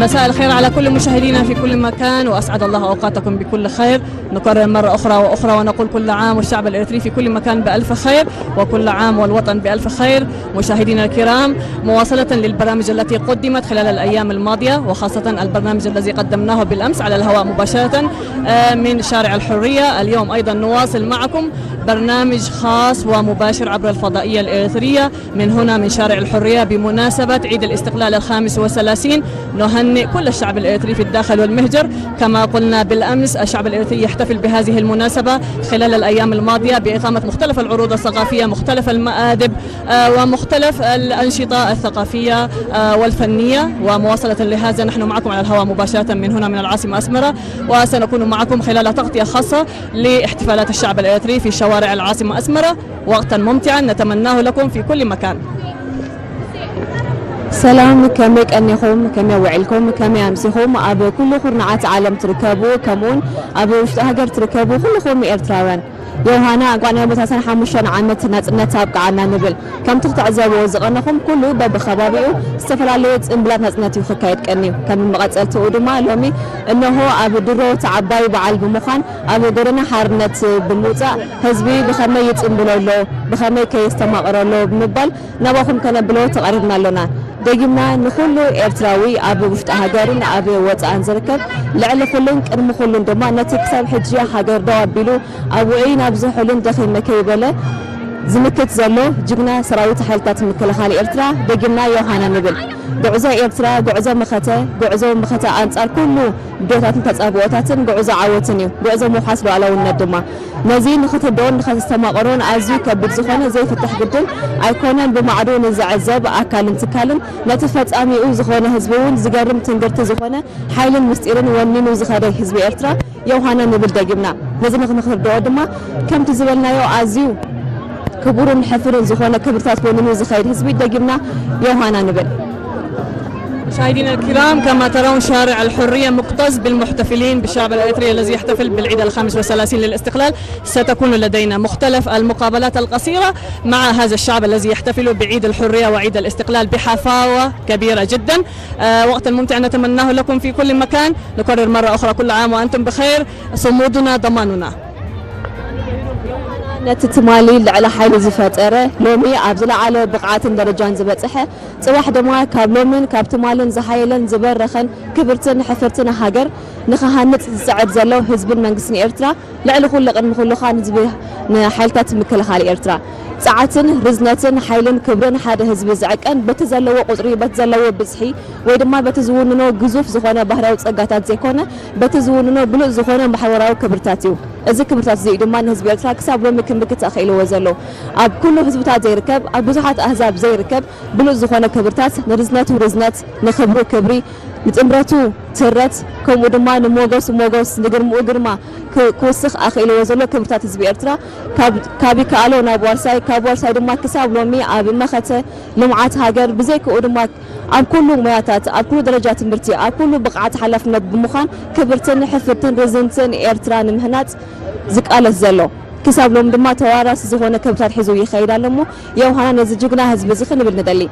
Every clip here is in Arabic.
مساء الخير على كل مشاهدينا في كل مكان، وأسعد الله أوقاتكم بكل خير. نكرر مرة أخرى وأخرى ونقول كل عام والشعب الإريتري في كل مكان بألف خير، وكل عام والوطن بألف خير. مشاهدينا الكرام، مواصلة للبرامج التي قدمت خلال الأيام الماضية، وخاصة البرنامج الذي قدمناه بالأمس على الهواء مباشرة من شارع الحرية، اليوم أيضا نواصل معكم برنامج خاص ومباشر عبر الفضائية الإريترية من هنا من شارع الحرية بمناسبة عيد الاستقلال ال35. نهنئ كل الشعب الإريتري في الداخل والمهجر. كما قلنا بالأمس، الشعب الإريتري يحتفل بهذه المناسبة خلال الأيام الماضية بإقامة مختلف العروض الثقافية، مختلف المآدب ومختلف الأنشطة الثقافية والفنية. ومواصلة لهذا نحن معكم على الهواء مباشرة من هنا من العاصمة أسمرة، وسنكون معكم خلال تغطية خاصة لاحتفالات الشعب الإريتري في شوارع العاصمة أسمرة. وقتا ممتعا نتمناه لكم في كل مكان. سلام، كمي كأنكم كمي وعلكم كمي أمسكم أبو كل خرنعات عالم تركبوا كمون أبو وشتهجر تركبوا كل خرم إرتراوان يوهانا قانا متاسن حمشان عامت نتابق عنا نبل كم تتعزبوا زغنكم كله باب خبابيو استفراليت انبلات نتنتي خكايت كأنيو كم مقاتلت ودما لومي إنه أبو درو تعباي بعل بمخان أبو درنا حارنت بموتا حزبي بخميت انبلولو بخمي كي يستمقرولو بمبال نباكم كان بلو تقربنا لنا دقيمنا نخلو إرتراوي أبو وشت هاجرين أبو وطن زركب لعل خلون كرم خلون دما نتكسب حجيا هاجر دوا بيلو أبو عين أبزح خلون داخل مكيبله زمكت زلو جبنا سراويت حالتات مكلخالي إرترا دقيمنا يوهانا نبل قعزة إرترا قعزة مخته أنصار كله دوتات تتصابوتاتن قعزة عوتني قعزة محاسبة على الندمة نزين نخت دون نخت استماقرون عزو كبد زخانة زي فتح قدم أيقونن بمعرون زعزب أكل انتكالن نتفت أمي زخانة هزبون زقرم تنقرت زخانة حيل مستيرن ونين وزخانة حزب إرترا يوهانا نبل دقيمنا نزين نخت دودما كم تزولنا يو عزيو كبورن حفرن زخانة كبرتات بونين وزخير حزب دقيمنا يوهانا نبل. مشاهدينا الكرام، كما ترون شارع الحرية مكتظ بالمحتفلين بالشعب الإريتري الذي يحتفل بالعيد ال35 للاستقلال. ستكون لدينا مختلف المقابلات القصيرة مع هذا الشعب الذي يحتفل بعيد الحرية وعيد الاستقلال بحفاوة كبيرة جدا. وقتا ممتع نتمناه لكم في كل مكان. نكرر مرة أخرى كل عام وأنتم بخير، صمودنا ضماننا. نتتمالي على حال زفاتره لومي أبزل على بقعات درجان زبطحه صباح دما كاب لومن كاب تمالن زحايلن زبرخن كبرتن حفرتنا هاجر نخهانت سعد زلو حزب المنجسن إرترا لعل كل قرن كل خان زبه حالتات مكلخالي إرترا ساعتن رزنتن حيلن كبرن حدا حزب زعقن بتزلو قطري بتزلو بصحي ويدما بتزوننو جزوف زخونه بحراو صقاتات زيكونه بتزوننو بلو زخونه بحوراو كبرتاتيو إذا كبرتات زي دمان حزب إرترا كسب لو مكن بكت أخيل وزلو أب كله حزبات زي ركب أب بزحات أحزاب زي ركب بلو زخونه كبرتات نرزنات ورزنات نخبرو كبري نتمرتو ترت كم ودما نموجس نجر مؤجرما كوسخ أخيل وزلو كبرتات حزب إرترا كابي كالو نابورساي كابورساي دما كسب لومي أب مخته لمعات هاجر بزيك ودما أب كله مياتات أب كله درجات مرتي أب كله بقعات حلفنا بمخان كبرتن حفرتن رزنتن إرترا نمهنات زك على الزلو كسب لهم دما توارث زخونه كبرتات حزو يخير علمو يوهانا نزجقنا حزب زخن بالندلي.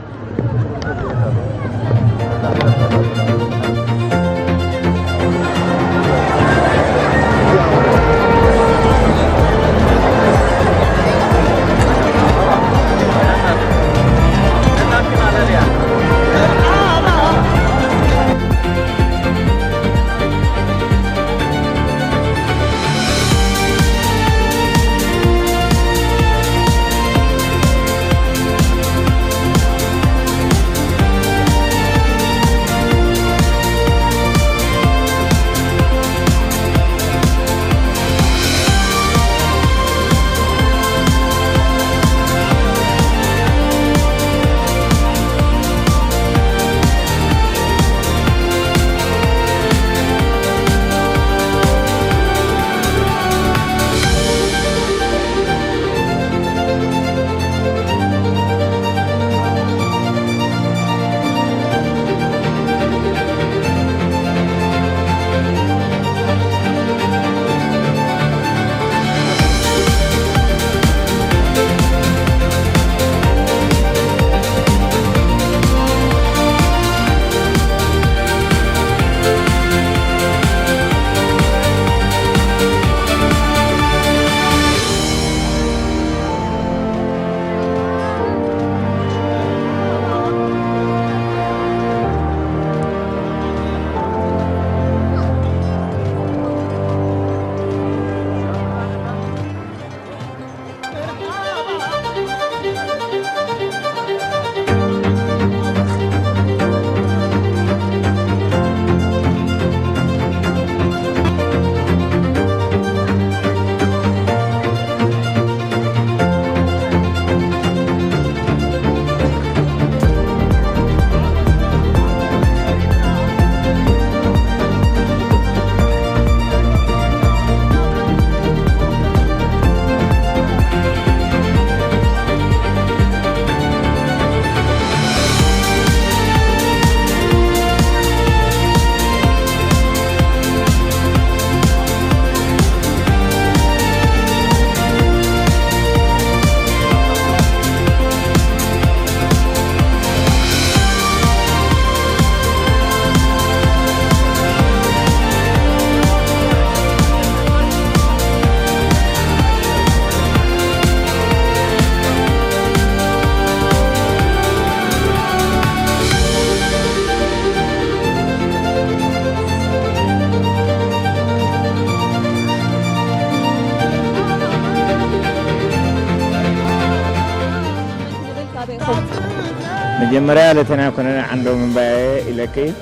مجمرة لتنا كنا عندهم بقى إلى كي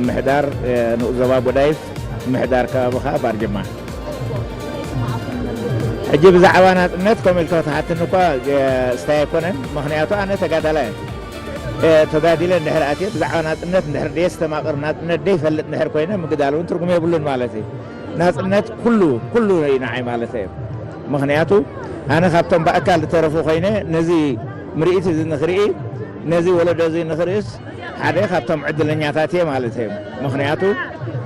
محدار نوزوا بدايف محدار كابخا بارجمع أجيب زعوانات نتكم الكوت حتى نقا استيقظن مخنياتو أنا تقادلين تقادلين نهر أتيت زعوانات نت نهر ديست ما قرنات نت دي فلت نهر كوينة مقدالون تركم يبلون مالتي ناس نت كله ينعي مالتي مخنياتو أنا خبطن بأكل تعرفوا خينة نزي مريت زي نخري نزي ولد زي نخريس هذا خبطن عدل نياتاتي مالتي مخنياتو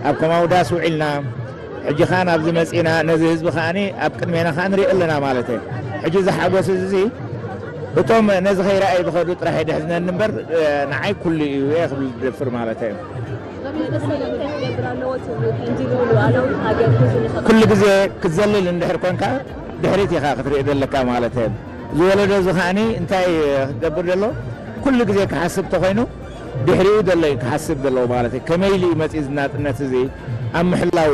أبكم أوداس وعلنا حجي خان أبزي مسئنا نزي حزب خاني أبكن مينا خان ري إلنا مالتي حجي زحاقو سيزي وطوم نزي خير أي بخدو ترحي دحزنا النمبر نعي كل يخبل الدفر مالتي كل جزء كزلل اندحر كونكا دحريتي خا خطري دلكا مالتي زولد زخاني انتي دبر دلو كل جزء كحسب تخينو دحريو دلي كحسب دلو مالتي كميلي مسئزنات نتزي أم حلاو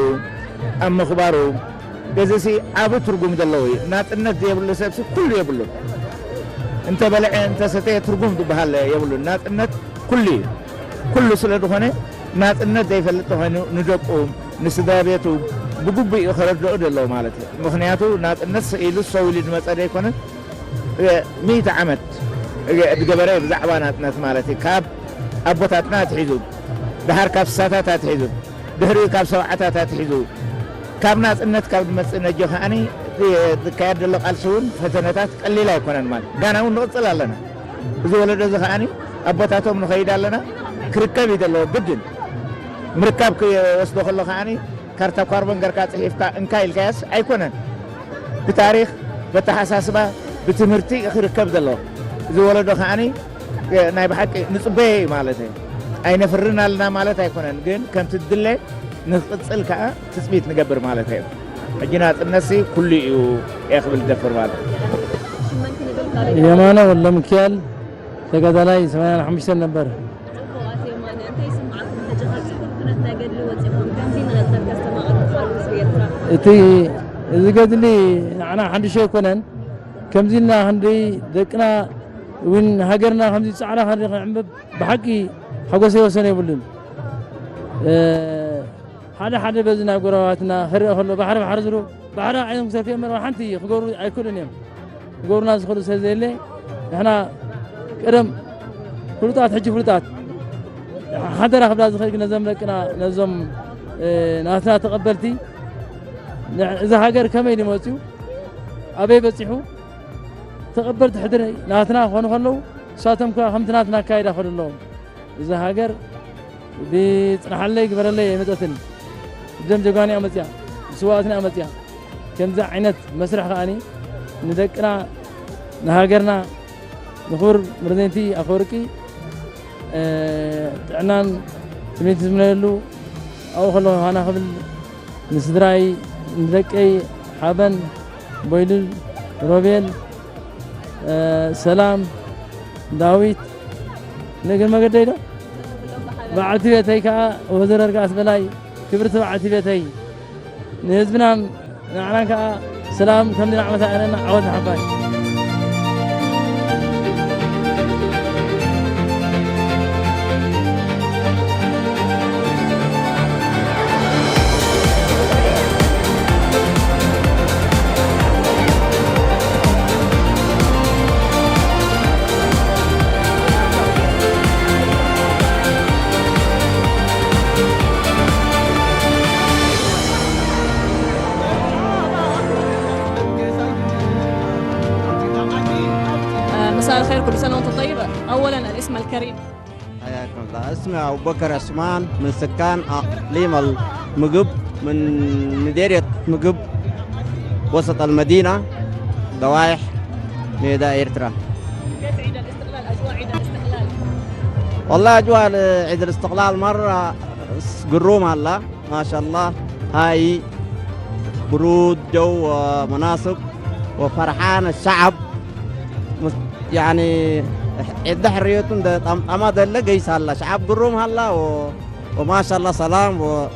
أم خبارو جزسي أبو ترجم دلوي نات النت يبلو سبسي كل يبلو أنت بلع أنت ستة ترجم دبهال يبلو نات النت كل سلطة هنا نات النت يفلتو هنا ندقوم نسدابيتو بقبي خرج دلو مالته مخنياتو نات النت إلو سويل المسألة يكون 100 عمت بجبرة بزعوانات نات مالتي كاب أبوتاتنا تحيزو بحر كاب ساتات تحيزو دهري كاب سوعتات تحيزو كاب ناس النت كاب مسئنا جوهاني كاد اللي قالسون فتنتات قليلة يكون المال قانا ونقصل لنا إذا ولد زخاني أبوتاتهم نخيدا لنا كركب يدلو بدن مركب كي وصدوخ الله خاني كارتا كاربن قرقات صحيفتا انكاي الكاس أيكونا بتاريخ بتحساسبة بتمرتي كركب دلو إذا ولد زخاني نايب حق نصبي مالتي أي نفرنا لنا مالتي يكون جن كم تدلي نقصل كأ تثبيت نجبر مالتي الجنات النسي كل يأخذ الدفر مالته يمانة ولا مكيال تقدلاي سمعنا حمشة نبر إتي إذا قد لي أنا عندي شيء كونن كم زلنا عندي ذكنا وين هاجرنا خمسة ساعة هندي عم بحكي حقو سيو سنة يقولون حدا بزنا قرواتنا هرو بحر بحرزرو بحر عينهم سافين من راحنتي خجورو أكلون يوم خجور ناس خلوا سزيلة إحنا كرم فلوتات حجي فلوتات حدا راح بلاد خير نظام لكنا نظام ناسنا تقبلتي إذا هاجر كمين موتيو أبي بتصيحو تقبلت حدري ناسنا خلو ساتم كا خمتناتنا كايدا خلوا إذا هاجر بيتنحلي قبرلي متأثن جم جواني أمتيا سواتنا أمتيا كم ذا عينت مسرح خاني ندقنا نهاجرنا نخور مردينتي أخوركي عنان سميت زملالو أو خلو هانا قبل نسدراي ندقي حابن بويلل روبيل سلام داويت نقل ما قدينا بعتي بيتي كا وزير رقاس بلاي كبرت بعتي بيتي نهزبنا نعنا كا سلام كم دي نعمة أنا عود حباي مساء الخير كل سنة وانتم طيب. أولا الاسم الكريم. حياكم الله. اسمي أبو بكر عثمان من سكان إقليم المقب من مديرية مقب وسط المدينة ضوايح ميدا إيرترا. كيف عيد الاستقلال؟ أجواء عيد الاستقلال؟ والله أجواء عيد الاستقلال مرة قروم هلا ما شاء الله. هاي برود جو مناسب وفرحان الشعب يعني عدة حريتهم ده أما ده اللي جيس هلا شعب قروم هلا وما شاء الله سلام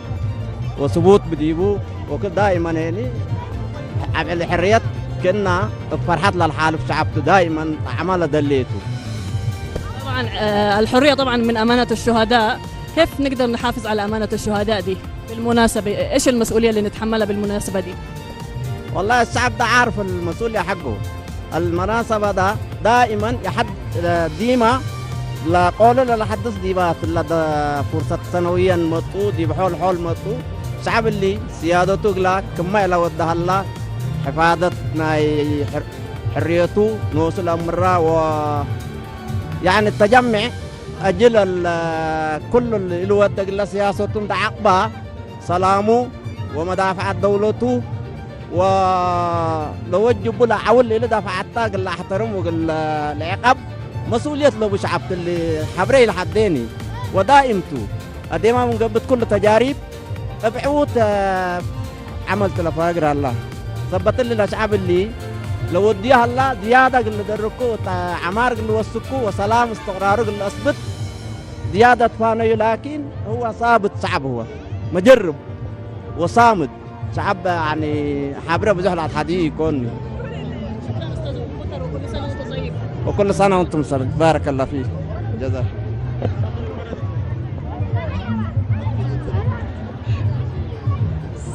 وثبوت بديبو وكده دائما يعني الحريات كنا فرحت للحال في شعبته دائما عمله دليته. طبعا الحرية طبعا من أمانة الشهداء، كيف نقدر نحافظ على أمانة الشهداء دي بالمناسبة؟ إيش المسؤولية اللي نتحملها بالمناسبة دي؟ والله الشعب ده عارف المسؤولية حقه. المناسبة ده دائما يحد ديما لا قولوا لا حدث ديبات لا فرصة سنويا مطو دي بحول حول مطو شعب اللي سيادته لا كما لو ودها الله حفاظتنا حريته نوصل أمرها و يعني التجمع أجل كل اللي ودق الله سياسته عقبها سلامه ومدافع دولته ولو وجبوا له عول اللي دافع الطاق اللي احترمه العقاب مسؤولية له بشعب اللي حبري لحديني ودائمته أديما من قبل كل تجارب بعوت عملت لفاقر الله ثبت لي الشعب اللي لو وديها الله زيادة اللي دركوا عمار اللي وسكوا وسلام استقرار اللي أثبت زيادة فانيو، لكن هو ثابت شعب، هو مجرب وصامد شعب يعني حابره بزحل على الحديد يكون. وكل سنة وانتم صار بارك الله فيك جزاك.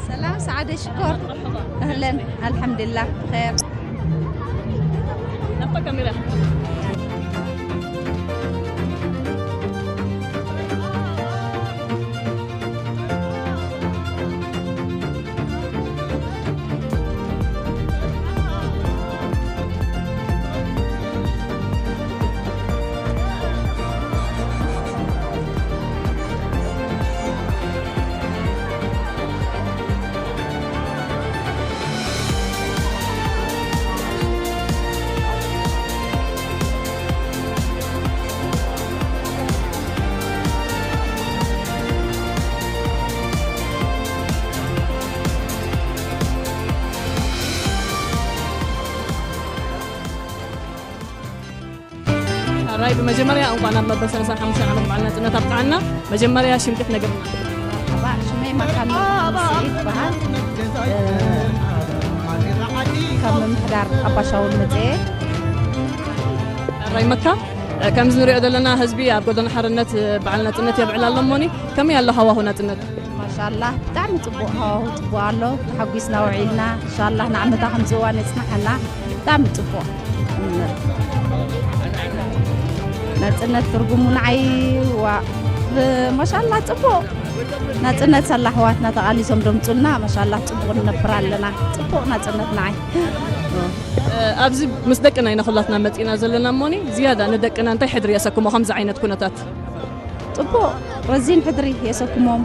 سلام سعادة شكر. أهلا الحمد لله بخير. نبقى كاميرا. راي بمجمريا أو أنا بس أنا سامح مسلم عم بعلنا إنه تبقى عنا مجمريا شو كيف نقبلنا طبعا شو ما مكان سعيد بها كم محضر أبا شاول مزيد راي مكة كم زنوري أدلنا هزبية بقولنا حرنت بعلنا النت يبعلا لموني كم يلا هوا هنا النت ما شاء الله بتعمل تبوها وتبوها له حقيسنا وعيلنا إن شاء الله نعمتها خمسة نسمح لنا بتعمل تبوها نتنت ترجمون عي وما شاء الله تبو نتنت صلحواتنا تقاليسهم دمتلنا ما شاء الله تبو نبرا لنا تبو نتنت نعي أبزي مصدقنا إن خلتنا متينا زلنا موني زيادة ندقنا أنت حدري يسكم خمسة عينة كنتات تبو رزين حدري يسكمهم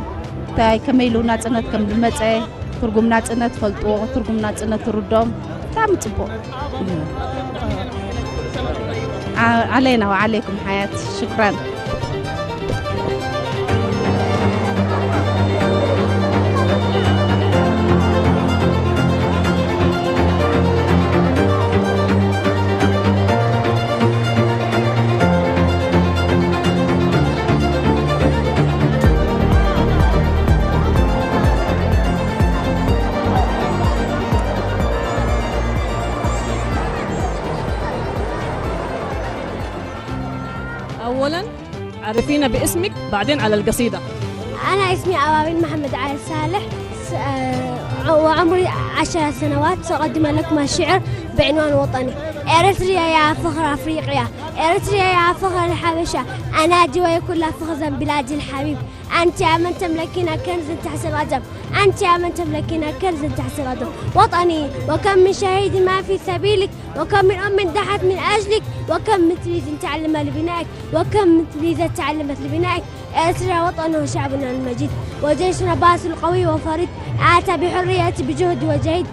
تاي كميلو نتنت كم المتى ترجم نتنت فلتو ترجم نتنت تردهم تعم تبو علينا وعليكم حياة شكرا. أولاً عرفينا باسمك بعدين على القصيدة. أنا اسمي أبابيل محمد علي صالح وعمري 10 سنوات سأقدم لكم الشعر بعنوان وطني. إريتريا يا فخر أفريقيا، إريتريا يا فخر الحبشة، أنادي ويكون لا فخزا بلادي الحبيب. أنت يا من تملكين كنز تحت الأدب، أنت يا من تملكين كنز تحت الأدب. وطني وكم من شهيد ما في سبيلك، وكم من أم ضحت من أجلك، وكم من تلميذ تعلم لبنائك، وكم من تلميذة تعلمت لبنائك. إريتريا وطننا وشعبنا المجيد، وجيشنا باسل قوي وفريد، آتى بحرية بجهد وجهد.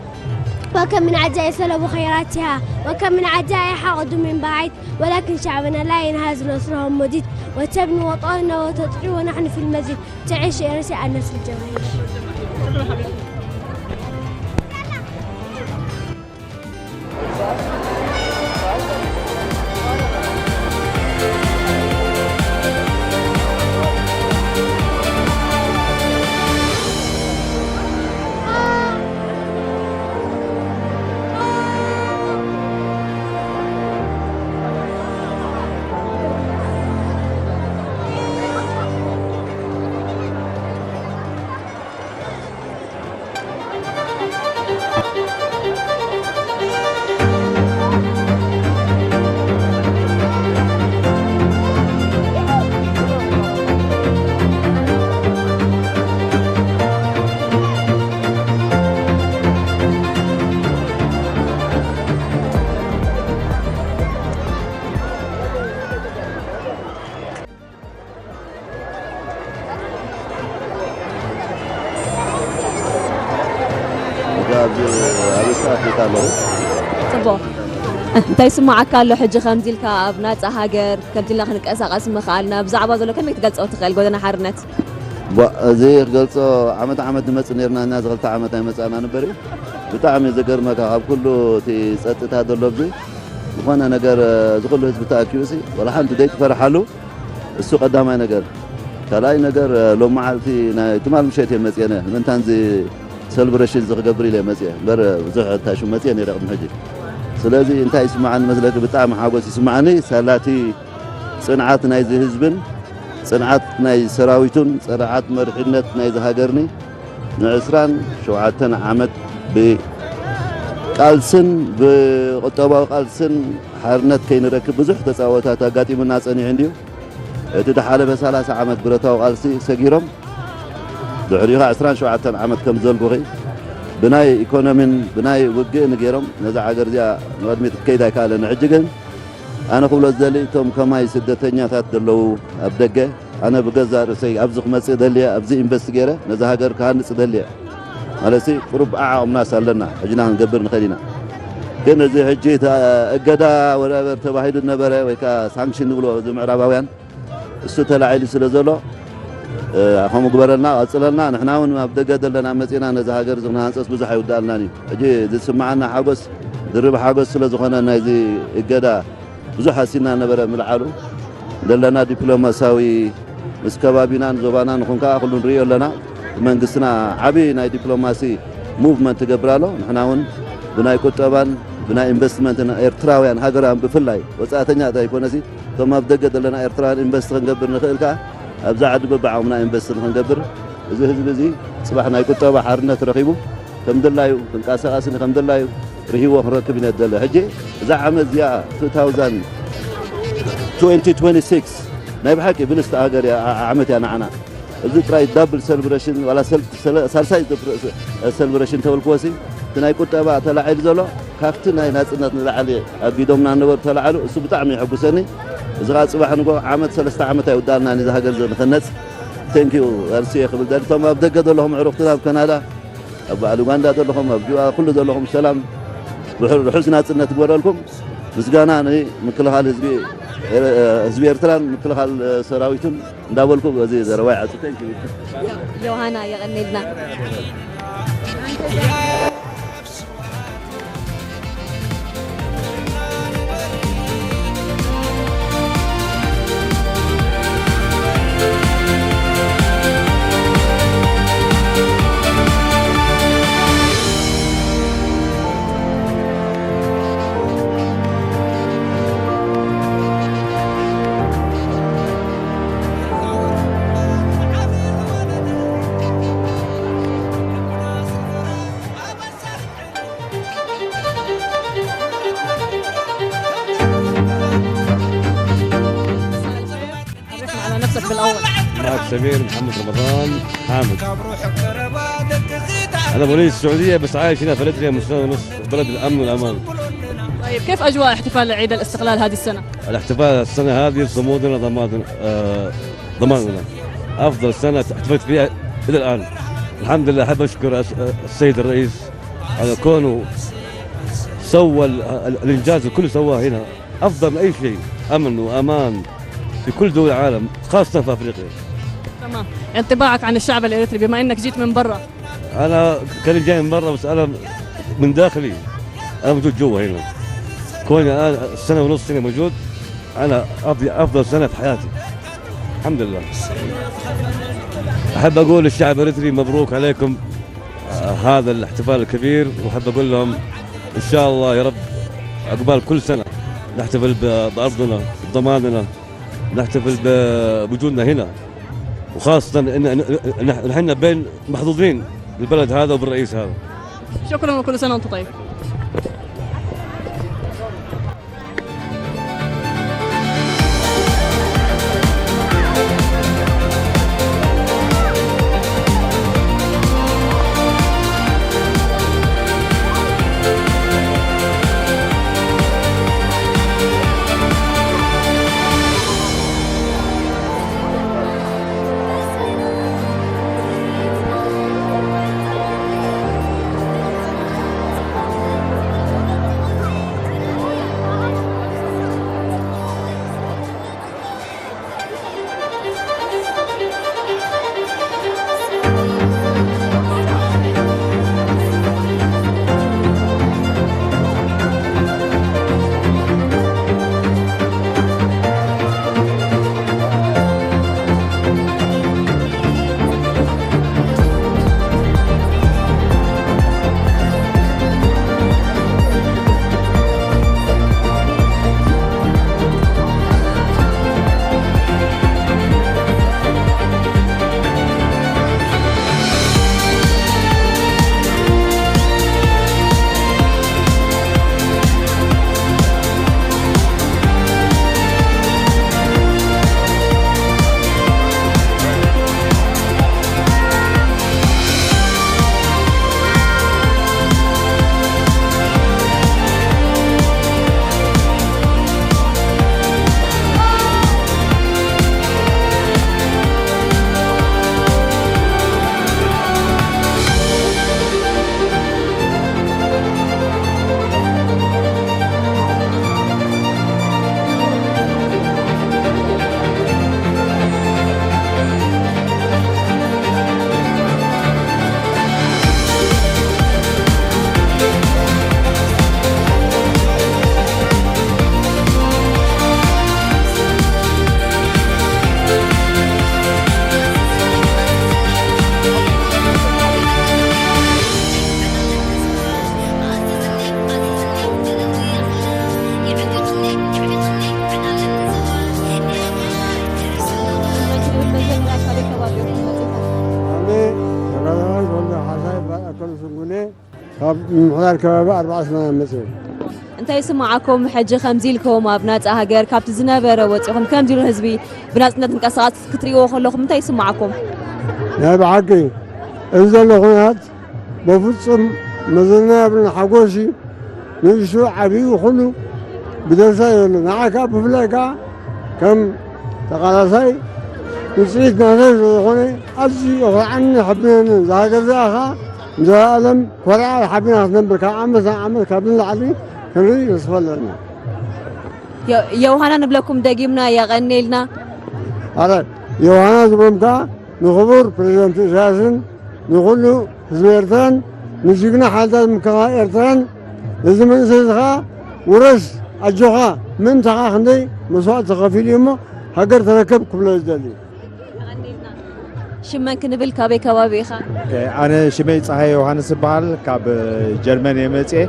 وكم من أعداء سلبوا خيراتها، وكم من أعداء حقدوا من بعيد، ولكن شعبنا لا ينهز نصرهم مديد. وتبني وطننا وتطغي ونحن في المزيد، تعيش إريتريا النسل الجماهير. ኣፍሪካ ኣለዉ ጽቡቕ እንታይ ስማዓካ ኣሎ ሕጂ ከምዚ ኢልካ ኣብ ናፃ ሃገር ከምዚ ኢልና ክንቀሳቐስ ምኽኣልና ብዛዕባ ዘሎ ከመይ ክትገልፆ ትኽእል ጎደና ሓርነት እዚ ክገልፆ ዓመት ንመፅእ ነርና እና ዚ 2 ዓመት ኣይመፃእና ነበር እዩ ብጣዕሚ ዝገርመካ ካብ ኩሉ እቲ ፀጥታ ዘሎ ብዚ ዝኾነ ነገር ዝኩሉ ህዝቢ ተኣኪቡ ሲ ወላ ሓንቲ ደይትፈርሓሉ እሱ ቀዳማይ ነገር ካልኣይ ነገር ሎም መዓልቲ ናይ ትማል ምሸት እየ መፅአነ ምንታንዚ ሴሌብሬሽን ዝክገብር ኢለ መፅአ እምበር ብዙሕ ታሹ መፅአ ነይረ ቅድሚ ሕጂ ስለዚ እንታይ ይስማዓኒ መስለኪ ብጣዕሚ ሓጎስ ይስማዓኒ ሰላቲ ፅንዓት ናይዚ ህዝብን ፅንዓት ናይ ሰራዊቱን ፅንዓት መሪሕነት ናይዚ ሃገርኒ ን27 ዓመት ብቃልስን ብቁጠባዊ ቃልስን ሓርነት ከይንረክብ ብዙሕ ተፃወታት ኣጋጢሙና ፀኒሑ እንድዩ እቲ ድሓለፈ 30 ዓመት ብረታዊ ቃልሲ ሰጊሮም ድሕሪኡ 27 ዓመት ከም ዘልጉኺ ብናይ ኢኮኖሚን ብናይ ውግእን ገይሮም ነዛ ሃገር እዚኣ ንቅድሚት ክትከይድ ኣይከኣለን ሕጂ ግን ኣነ ክብሎ ዝደሊ እቶም ከማይ ስደተኛታት ዘለዉ ኣብ ደገ ኣነ ብገዛእ ርእሰይ ኣብዚ ክመፅእ ደልየ ኣብዚ ኢንቨስት ገይረ ነዛ ሃገር ክሃንፅ ደልየ ማለት ቁሩብ ኣዓቕምናስ ኣለና ሕጂና ክንገብር ንኽእል ኢና ግን እዚ ሕጂ እገዳ ወደበር ተባሂሉ ነበረ ወይ ከዓ ሳንክሽን ንብሎ እዚ ምዕራባውያን እሱ ተላዒሉ ስለ ዘሎ ከምኡ ግበረልና ቀፅለልና ንሕና እውን ኣብ ደገ ዘለና መፂና ነዚ ሃገር ዝክንሃንፀስ ብዙሕ ኣይውዳእልናን እዩ ሕጂ ዝስማዓና ሓጎስ ድርብ ሓጎስ ስለ ዝኾነ ናይዚ እገዳ ብዙሕ ሃሲና ነበረ ምልዓሉ ዘለና ዲፕሎማሳዊ ምስ ከባቢናን ዞባናን ንኹን ከዓ ኩሉ ንሪኦ ኣለና መንግስትና ዓብዪ ናይ ዲፕሎማሲ ሙቭመንት ትገብር ኣሎ ንሕና እውን ብናይ ቁጠባን ብናይ ኢንቨስትመንትን ኤርትራውያን ሃገራውያን ብፍላይ ወፃእተኛታት ኣይኮነሲ እቶም ኣብ ደገ ዘለና ኤርትራውያን ኢንቨስት ክንገብር ንኽእል ከዓ ኣብዛ ዓዲ በብዓቕምና ኢንቨስት ንክንገብር እዚ ህዝቢ እዚ ፅባሕ ናይ ቁጠባ ሓርነት ረኺቡ ከም ደላዩ ክንቀሳቐስኒ ከም ደላዩ ርሂቦ ክንረክብ ኢና ደለ ሕጂ እዛ ዓመት እዚኣ 2026 ናይ ብሓቂ ብልስቲ ሃገር ዓመት እያ ንዓና እዚ ጥራይ ዳብል ሴሌብሬሽን ዋላ ሳልሳይ ሴሌብሬሽን ተብልክወሲ እቲ ናይ ቁጠባ ተላዒሉ ዘሎ ካብቲ ናይ ናፅነት ንላዕሊ ኣቢዶምና ነበሩ ተላዓሉ እሱ ብጣዕሚ ይሕጉሰኒ እዚ ኻ ፅባሕ ንጎ ዓመት 3 ዓመት ኣይውዳልና ነዚ ሃገር ንኽነፅ ቴንኪዩ ኣርሲየ ክብል ደሊ እቶም ኣብ ደገ ዘለኹም ዕሩኽትና ኣብ ካናዳ ኣብ በዓል ኡጋንዳ ዘለኹም ኣብ ጁባ ኩሉ ዘለኹም ሰላም ርሑስ ናፅነት ግበረልኩም ምስጋና ንምክልኻል ህዝቢ ኤርትራን ምክልኻል ሰራዊቱን እንዳበልኩ በዚ ዘረባይ ዓፁ ቴንኪዩ ዮሃና የቀኒልና سمير محمد رمضان حامد. أنا مواليد السعودية بس عايش هنا في إريتريا من سنة ونص بلد الأمن والأمان. طيب كيف أجواء احتفال عيد الاستقلال هذه السنة؟ الاحتفال السنة هذه صمودنا ضماننا أفضل سنة احتفلت فيها إلى الآن. الحمد لله. أحب أشكر السيد الرئيس على كونه سوى الإنجاز الكل سواه هنا أفضل من أي شيء، أمن وأمان في كل دول العالم خاصة في أفريقيا. تمام. انطباعك عن الشعب الإريتري بما أنك جيت من برا؟ أنا كان جاي من برا بس أنا من داخلي أنا موجود جوا هنا. كوني أنا سنة ونص هنا موجود، أنا أفضل سنة في حياتي الحمد لله. أحب أقول للشعب الإريتري مبروك عليكم هذا الاحتفال الكبير، وأحب أقول لهم إن شاء الله يا رب عقبال كل سنة نحتفل بأرضنا بضماننا، نحتفل بوجودنا هنا، وخاصة إن نحن بين محظوظين بالبلد هذا وبالرئيس هذا. شكرا وكل سنة وأنت طيب. محضر كباب 4 سنين مثلا انت يسمعكم حجي خمزيلكم ابنات هاجر كابت زنابره وصيكم كم ديرو حزبي بناتنا تنقصات كتريو خلوكم انت يسمعكم يا بعقي انزل لغنات بفصم مزلنا ابن حقوشي نشو عبي وخلو بدرسي معك بفلاكا كم تقالسي نسيت نازل لغني أجي عني حبينا زاكر زاخا زالم فرع حبينا نبرك عمل كابن العلي كري يصفل لنا يوهانا نبلكم دقيمنا يا غني لنا هذا يوهانا زبرمكا نخبر بريزنت جاسن نقول له زويرتان نجينا حالات مكا إرتان لازم نسيزها ورش الجوخا من تقا خندي مسوات ثقافي اليوم هاجر تركب قبل الزدالي شمان كنبل كابي كبابي خا أنا شمي صحيح يوهانس بحال كاب جرماني متى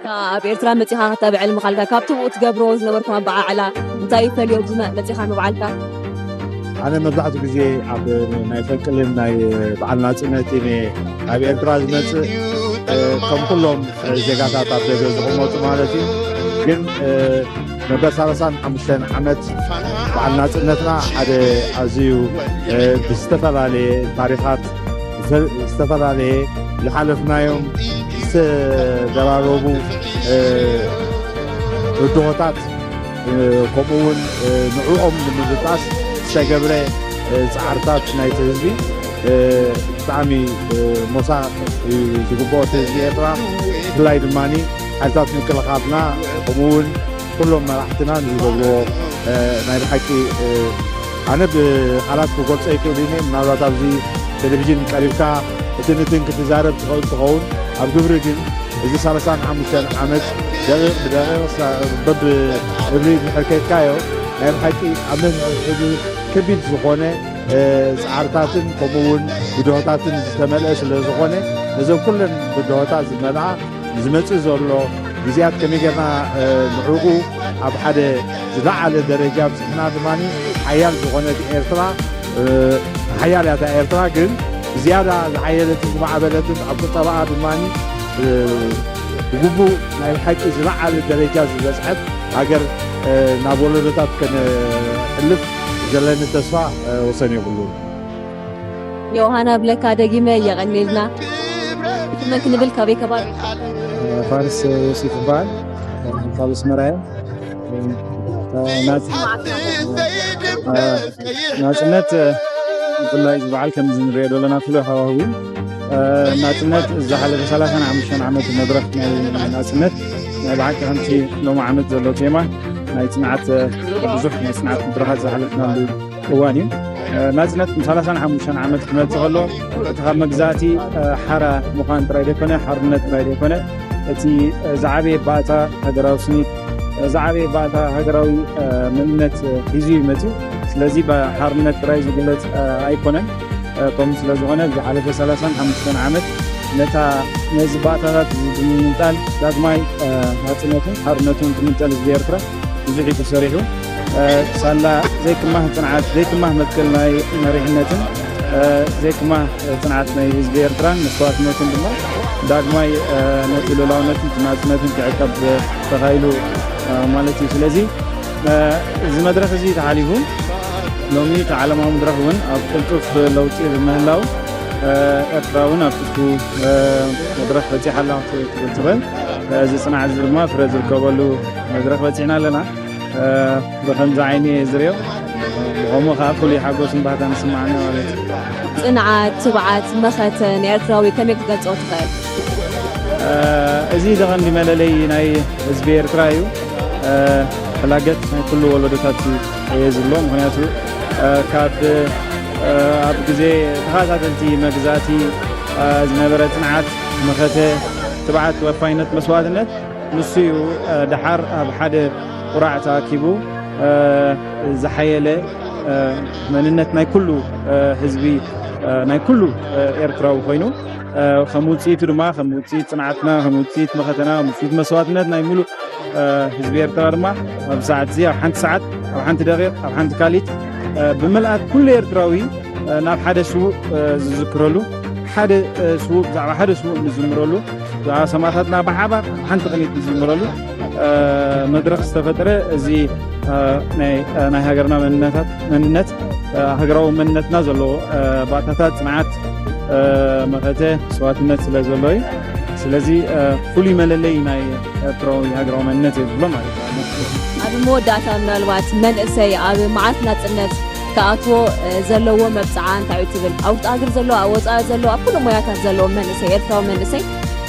كاب إرترا متيها تابع المخالفة كاب تبغى تجبروز نوركم بقى على نتايف اليوم زمان متيها مبعلتا أنا مبلغ تجزي عب نايفن كلم ناي بعلنا سنتين عب إرترا زمت كم كلهم زجاجات تبدأ زخمات مالتي جن نبدأ سالسان عمشان عمت بعلنا سنتنا هذا عزيو بستفاد عليه تاريخات استفاد عليه لحالفنا يوم دراربو الدهوتات كمون نعوم من الدهوتات استجبره سعرتات نايت هزبي تعمي موسى يجيبوه تزبي إبرا بلاي دماني حالتات نكل خاطنا كمون كلهم راحتنا نجيبوه نايت حكي أنا بحالات بقول سيكل ديني من هذا تبزي تلفزيون كاريكا تنتين كتزارب تقول أب جبرين إذا سالسان عمشان عمت دقيقة ضد إبريد حركة كايو هم حكي عمل كبير زخونة سعرتاتن كمون بدهوتاتن استملأش لزخونة لازم كلن بدهوتات زملعة زمت زورلو بزياد كميجنا نعوقو أب حدا زرع على درجة بسحنا دماني حيال زخونة إيرترا حيال هذا إيرترا كن زيادة عائلة مع بلد عبد الطبعة دماني بقبو ناي حكي زرع على الدرجات زسحب أجر نابولدات كان ألف جلنا التسفع وصل يقولون يوهانا بلك دقيمة يغني لنا كنا كنبل كابي كبار فارس يوسف بال خالص مرايا ناس والله يزعل كم زين رياضة لنا كله هواوي ناتنت زحلة بسالة أنا عمشان عملت مدرك ناتنت بعد كان شيء لو ما عملت لو تيما ناتنعت بزح ناتنعت مدركات زحلتنا لواني ناتنت مثلا أنا عمشان عملت مدرك غلو تخم مجزاتي حرة مكان ترايد كنا حرنت ترايد كنا تي زعبي باتا هجراوسني زعبي باتا هجراوي منت هزي متي ስለዚህ በሐርነት ራይ ዝግለጽ አይኮነን ቶም ስለዝሆነ على 35 ዓመት ነታ ነዝባታት ዝምንጣል ዳግማይ ማጽነቱን ሐርነቱን ዝምንጣል ዝኤርትራ ብዙሕ ተሰሪሑ ሳላ ዘይክማ ጽንዓት ዘይክማ መትከል ናይ መሪሕነትን ዘይክማ ጽንዓት ናይ ህዝቢ ኤርትራን መስዋዕትነትን ድማ ዳግማይ ነቲ ሉዓላውነትን ማጽነትን ክዕቀብ ተኻይሉ ማለት እዩ ስለዚ እዚ መድረክ እዚ ተሓሊፉ لومي تعلم عم درهون أبقلتوف لو تصير مهلاو أتراون أبتكو مدرك فتح الله تبين زي صنع الزرما فرز الكوبلو مدرك فتحنا لنا بخمس عيني زريو وهم خافوا لي حقوس بعد أن سمعنا ولد صنعات تبعات مختن إرتراوي كم يقدر تقول أزيد غن بملالي ناي زبير ترايو فلاقت كل ولدتات يزلون هناتو كاب أب جزء هذا تنتي مجزاتي زنبرة نعت مخته تبعت وفينت مسوادنت نسيو دحر أب حد قرعة كيبو زحيلة مننت ناي كله حزبي ناي كله إرتراو فينو خموتي ترما خموتي صنعتنا خموتي مختنا مفيد مسوادنا ناي ملو حزبي إرترا ما بساعة زي أو حنت ساعات أو حنت دقيق أو حنت كاليت بملأت كل إرتراوي ناب حدا شو ذكرلو حدا سوق زعما حدا سوق نزمرلو زعما سماتاتنا بحبر حنت قنيت نزمرلو مدرخ استفتره زي ናይ ሃገርና መንነት ሃገራዊ መንነትና ዘለዎ ባእታታት ጽንዓት መቐተ ሰዋትነት ስለ ዘሎ እዩ ስለዚ ፍሉይ መለለይ ናይ ኤርትራዊ ሃገራዊ መንነት እዩ ብሎ ማለት እዩ ኣብ መወዳእታ ምናልባት መንእሰይ ኣብ መዓት ናጽነት ከኣትዎ ዘለዎ መብጽዓ እንታይ እዩ ትብል ኣብ ውሽጢ ሃገር ዘሎ ኣብ ወጻኢ ዘሎ ኣብ ኩሉ ሞያታት ዘለዎ መንእሰይ ኤርትራዊ መንእሰይ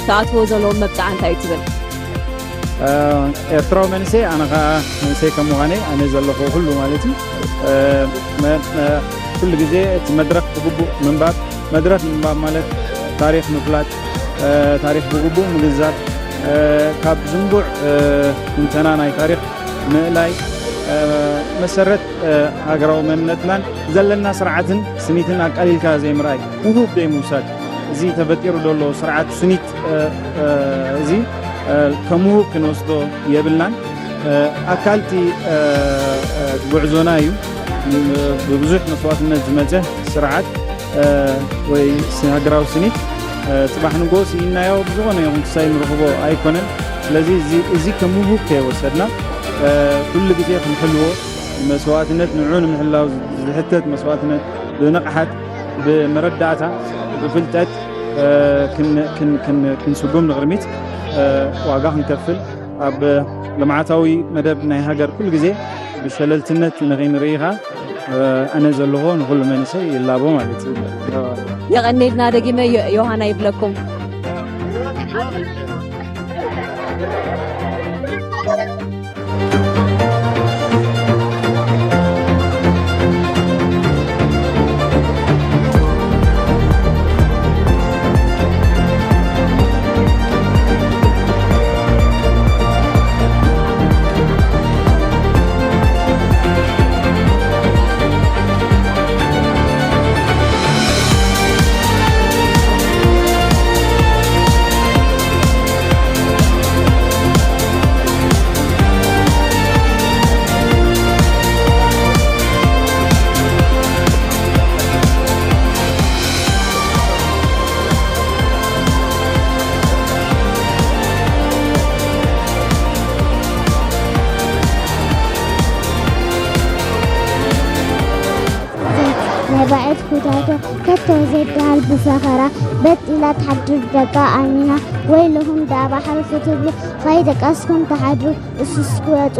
ከኣትዎ ዘለዎ መብጽዓ እንታይ እዩ ትብል ኤርትራዊ መንእሰይ ኣነ ከዓ መንእሰይ ከም ምዃነ ኣነ ዘለኹ ኩሉ ማለት እዩ ኩሉ ግዜ እቲ መድረክ ብግቡእ ምንባብ መድረክ ምንባብ ማለት ታሪክ ምፍላጥ ታሪክ ብግቡእ ምግዛት ካብ ዝንቡዕ ትንተና ናይ ታሪክ ምእላይ መሰረት ሃገራዊ መንነትናን ዘለና ስርዓትን ስኒትን ኣቃሊልካ ዘይምርኣይ ውሁብ ዘይምውሳድ እዚ ተፈጢሩ ዘሎ ስርዓት ስኒት እዚ كموه كنوصدو يبلان أكلتي بعزونا يو ببزوح نصوات الناس زمته سرعات ويسهجراو سنيت صباح نقول إننا يو بزونا يوم تسايم رخبو أيقونن لذي زي كموه كي وصلنا كل جزء نحلوه مسوات الناس نعون من حلاو حتى مسوات الناس بنقحت بمرداتها بفلتات كن سجوم نغرميت واقع نكفل أب لمعتاوي مدب نهاية هاجر كل جزء بشللتنت نغين ريها أنا زلهون كل من شيء إلا بوم على يغني نادقي ما يوهانا يبلكم بعد كتاتو كتو زيد البفخرة بيت إلى تحدر دقاء أمينة ويلهم دابا حرفة تبلو خيدك أسكن تحدر السسكوات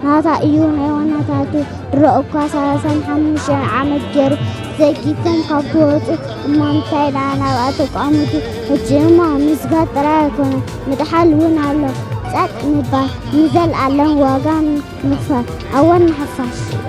ناتا إيون أيوانا تاتو رؤوكا سلاسان حمشا عمد جرو زيكيكم قبوتو أمان تايلانا واتوك أموتو وجيما مسقات رايكونا متحلون الله سات نبا نزل الله واقام نفر أول نحفاش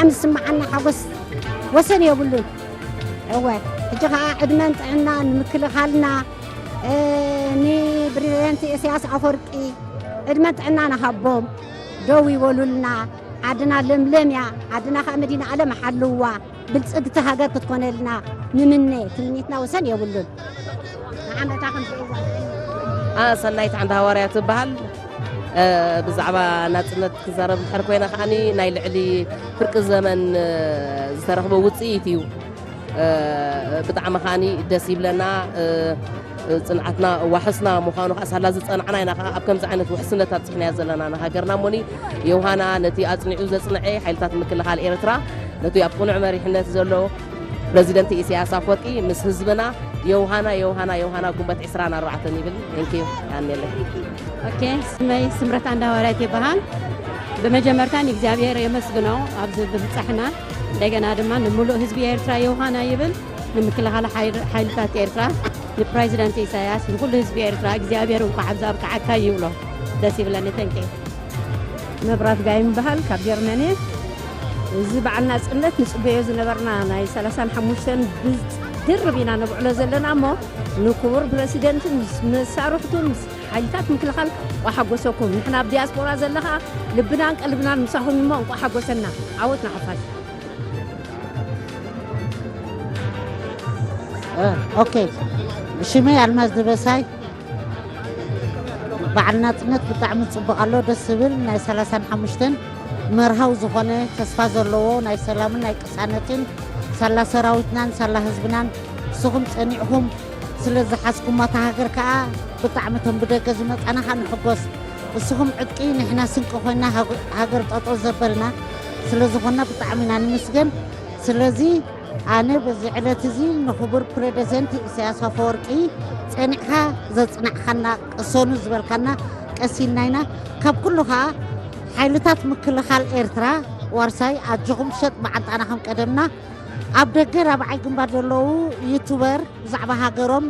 بتعمل سمعنا حوس وسن يقولون أول جها عدنا عنا نمكل خالنا ني بريزنتي إسياس أفريقي عدنا عنا نحبهم دوي ولولنا عدنا لملميا عدنا خامدين على محلوا بالصدق هاجر تكون لنا نمني تلنيتنا وسن يقولون عم تاخذ صنايت عندها وريات بهال بزعبا ناتنت كزارب حركوينا خاني نايل علي فرق الزمن زرخبو وصيتيو بطعم خاني دسيب لنا صنعتنا وحسنا مخانو خاص لاز صنعنا انا اب كم عينت وحسنتات صحنا زلنا هاجرنا موني يوهانا نتي اصنعو زصنعي حيلتات مكلخال ايرترا نتي اب قنع مريحنت زلو بريزيدنت إسياس أفورقي مس حزبنا يوهانا قنبت عسران 4 يبل ثانك يو يعني اوكي سمي سمرت عندها وراتي بهان بمجمرتان እግዚአብሔር يመስግነው አብዝ ብጽሕና እንደገና ድማ ንሙሉእ ህዝቢ ኤርትራ يوهانا ይብል ንምክልኻል ሓይልታት ኤርትራ ንፕሬዚደንት ኢሳያስ ንኩሉ ህዝቢ ኤርትራ እግዚአብሔር እንኳን ዓብዛብ ከዓካ ይብሎ ደስ ይብለኒ ثانك يو መብራት ጋይም በሃል ካብ ጀርመኒ እዚ በዓልና ጽነት ንጽበዮ ዝነበርና ናይ 35 دربينا نبعلو زلنا مو نكبر بريسيدنت مسارحتون حاجات مكلخال وحقوسكم نحنا بدياسبورا زلها لبنان قلبنا مساهم مو وحقوسنا عودنا حفاش اوكي شمي الماس دبساي بعلنا صنت بطعم صبقالو دسبل ناي 35 مرهاو زخونه تسفا زلو ناي سلام ناي قسانتين سلا سراوتنا سلا حزبنا سخم صنيعهم سلازي حاسكم ما تهاجر كا بطعمتهم بدك زمت انا حنحقوس سخم عدقي نحنا سنق خوينا هاجر ططو زبلنا سلازي خونا بطعمنا نمسجن سلازي انا بزي علتي زي نخبر بريزيدنت إسياس أفورقي صنعها زصنعخنا قصونو زبلكنا قسيلناينا كاب كلها حيلتات مكلخال إيرترا ورساي اجهم شت معت انا هم قدمنا عبد ربعي جنبار دلو يوتيوبر زعبا هاجرهم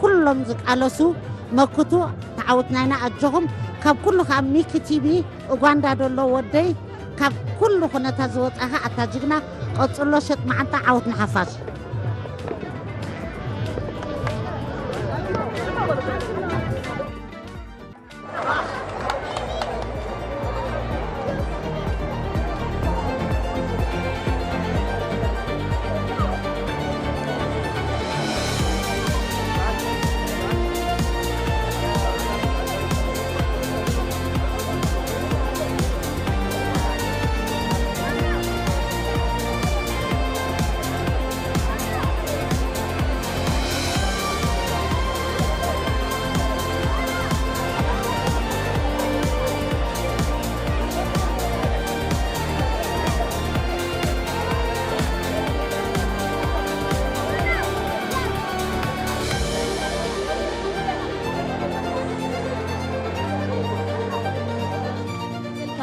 كلهم زقالسو مكتو تعاوتنا اجهم كاب كلها ميك تي في اوغاندا دلو ودي كاب كل خنتا زوطها اتاجغنا قصلو شت معتا عاوتنا حفاش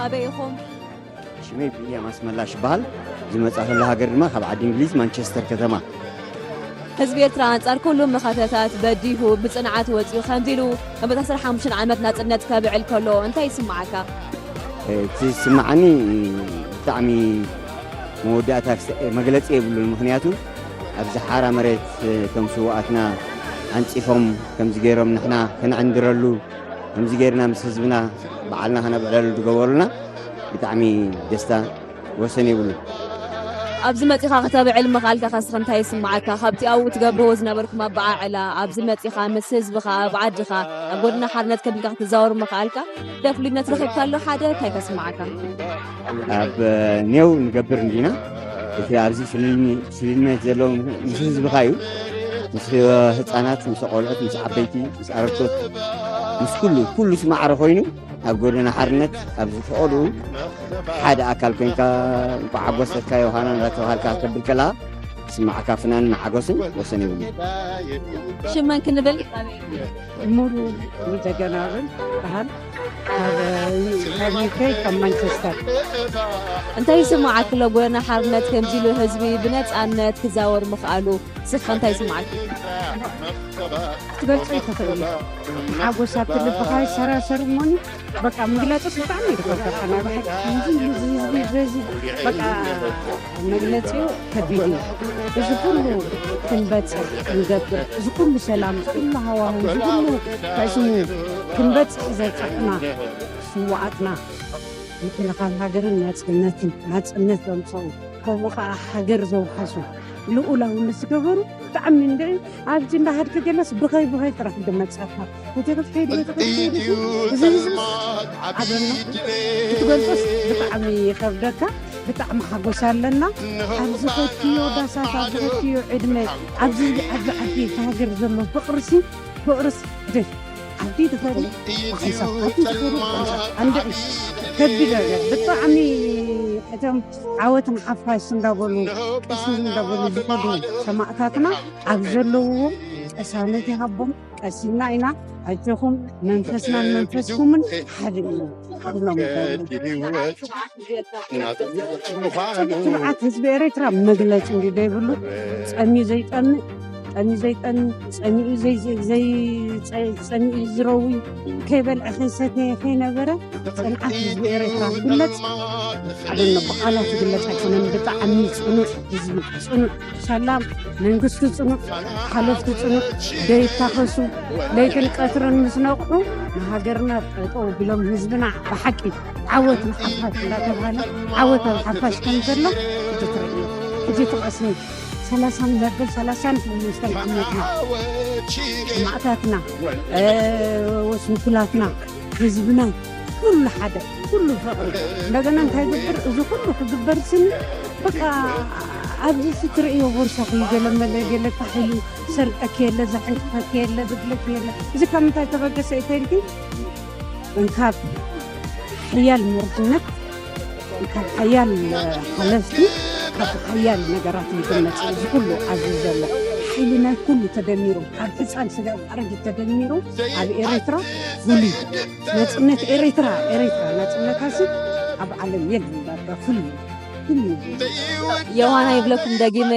تابعيهم شمي بيا ما اسم الله شبال زي ما تصحى لها قرر ما خب عاد إنجليز مانشستر كتما حزب ኤርትራ አንጻር ኩሎም መኻተታት በዲሁ ብጽንዓት ወጽኡ ከምዚሉ ኣብ 15 ዓመት ናጽነት ከብዕል ከሎ እንታይ ይስማዓካ? ትስማዓኒ ብጣዕሚ መወዳእታ መግለጺ የብሉን ምክንያቱ ኣብዚ ሓራ መሬት ከም ስዋኣትና አንጽፎም ከምዚ ገይሮም ንሕና ከንዕንድረሉ ከምዚ ገይርና ምስ ህዝብና በዓልና ከነብዕለሉ ዝገበሩልና ብጣዕሚ ደስታ ወሰን የብሉን ኣብዚ መጽኻ ከተብዕል መኻልካ ከስኸ እንታይ ይስማዓካ? ካብቲ ኣብኡ ትገብርዎ ዝነበርኩም ኣበዓዕላ ኣብዚ መጽኻ ምስ ህዝብኻ ኣብ ዓድኻ ኣብ ጎድና ሓርነት ከቢልካ ክትዛወሩ መኻልካ ደፍሉነት ረኺብካ ኣሎ ሓደ እንታይ ከስማዓካ? ኣብ ኔው ንገብር እንዲና እቲ ኣብዚ ፍልልነት ዘለዎም ምስ ህዝብኻ እዩ ምስ ህፃናት ምስ ቆልዑት ምስ ዓበይቲ ምስ ኣረግቶት ምስ ኩሉ ስማዕረ ኮይኑ ኣብ ጎድና ሓርነት ኣብ ዝፈቐዱ ሓደ ኣካል ኮንካ እንኳ ዓጎሰትካ ዮሃና እንዳተባሃልካ ከብል ከላ ስማዕካ ፍናንን ሓጎስን ወሰን ይብሉ ሽመን ክንብል ሙሉ ዘገናብን ባህል هذه كم مانشستر እንታይ ይስማዓክ ለጎና ሓርነት ከምዚ ኢሉ ህዝቢ ብነፃነት ክዛወር ምኽኣሉ ስኻ እንታይ ይስማዓክ ትገልጽ ይተኽእል ሓጎሳት ልብኻ ሰራሰር ሞኒ በቃ መግለጽ ብጣዕሚ ይደፈር ኣና ብሓቂ ህዝቢ በዚ በቃ መግለጺኡ ከቢድ እዩ እዚ ኩሉ ክንበጽሕ ክንገብር እዚ ኩሉ ሰላም ኩሉ ሃዋህው እዚ ኩሉ ከስሙ ክንበጽሕ ዘብፅሕና ስዋዓትና ምክልኻል ሃገርን ናጽነት ዘምፅኡ ከምኡ ከዓ ሃገር ዘውሓሱ ልኡላውነት ዝገበሩ ብጣዕሚ እንድዒ ኣብዚ እንዳሃድከ ገለስ ብኸይ ጥራሕ ድመፅእኻ ወተኸትከይድ እዚ ዓደና ክትገልፆስ ብጣዕሚ ይኸብደካ ብጣዕሚ ሓጎስ ኣለና ኣብዚ ፈትዮ ዳሳት ኣብዚ ፈትዮ ዕድመ ኣብዚ ዓዲ ሃገር ዘሎ ፍቕርሲ ደስ ዓዲ ትኸሪ ሓንሳብ ዓዲ ትኸሪ አንድዒ ከቢድ ነገር ብጣዕሚ እቶም ዓወትን ሓፋሽ እንዳበሉ ቅሲ እንዳበሉ ዝኸዱ ሰማዕታትና ኣብ ዘለውዎ ቀሳነት ይሃቦም ቀሲና ኢና ኣጆኹም መንፈስናን መንፈስኩምን ሓደ እዩ ኩሎም ስርዓት ህዝቢ ኤርትራ መግለፂ እንዲ ይብሉ ፀሚኡ ዘይጠምእ ፀሚኡ ፀሚኡ ዝረዊ ከይበልዐ ከይሰተየ ከይነበረ ፅንዓት ህዝቢ ኤርትራ ግለፅ ዓደና ብቓላት ግለፅ ኣይኮነን ብጣዕሚ ፅኑዕ ህዝቢ ፅኑዕ ሰላም መንግስቱ ፅኑዕ ሓለፍቱ ፅኑዕ ደይታኸሱ ለይትን ቀትርን ምስ ነቕሑ ንሃገርና ጠጠው ብሎም ህዝብና ብሓቂ ዓወትን ሓፋሽ እንዳተባሃለ ዓወታዊ ሓፋሽ ከም ዘሎ እቲ ትርእዩ እዚ ትቐስኒ 35 ዓመትና ማዕታትና ወስንኩላትና ህዝብና ኩሉ ሓደ ኩሉ ፍቕሪ እንደገና እንታይ ግብር እዚ ኩሉ ክግበር ስኒ በቃ ኣብዚ ትርእዮ ቦርሳኺ ገለመለ ገለ ታሒሉ ሰርቀክ የለ ዘሕንቅፈክ የለ ዝግለክ የለ እዚ ካብ ምንታይ ተበገሰ እተልቲ እንካብ ሓያል ምርትነት እንካብ ሓያል ሓለፍቲ ካብ ሓያል ነገራት ይግለጽ እዚ ኩሉ ኣብዚ ዘሎ ሓይልና ኩሉ ተደሚሩ ኣብ ፍፃን ስጋብ ኣረግ ተደሚሩ ኣብ ኤርትራ ፍሉይ ነፅነት ኤርትራ ነፅነታሲ ኣብ ዓለም የለን ዳርጋ ፍሉይ የዋና ይብለኩም ደጊመ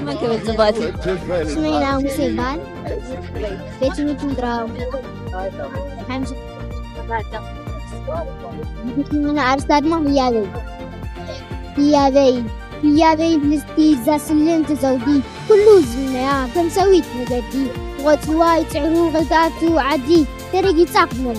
من كبر زباتي اسمي موسى بال بيتي متراو حمزة من أرساد ما هي بي بلستي زاسلين تزودي كله زمنا كم سويت مجدي وتواي تعرو غداتو عدي ترقي تاقمن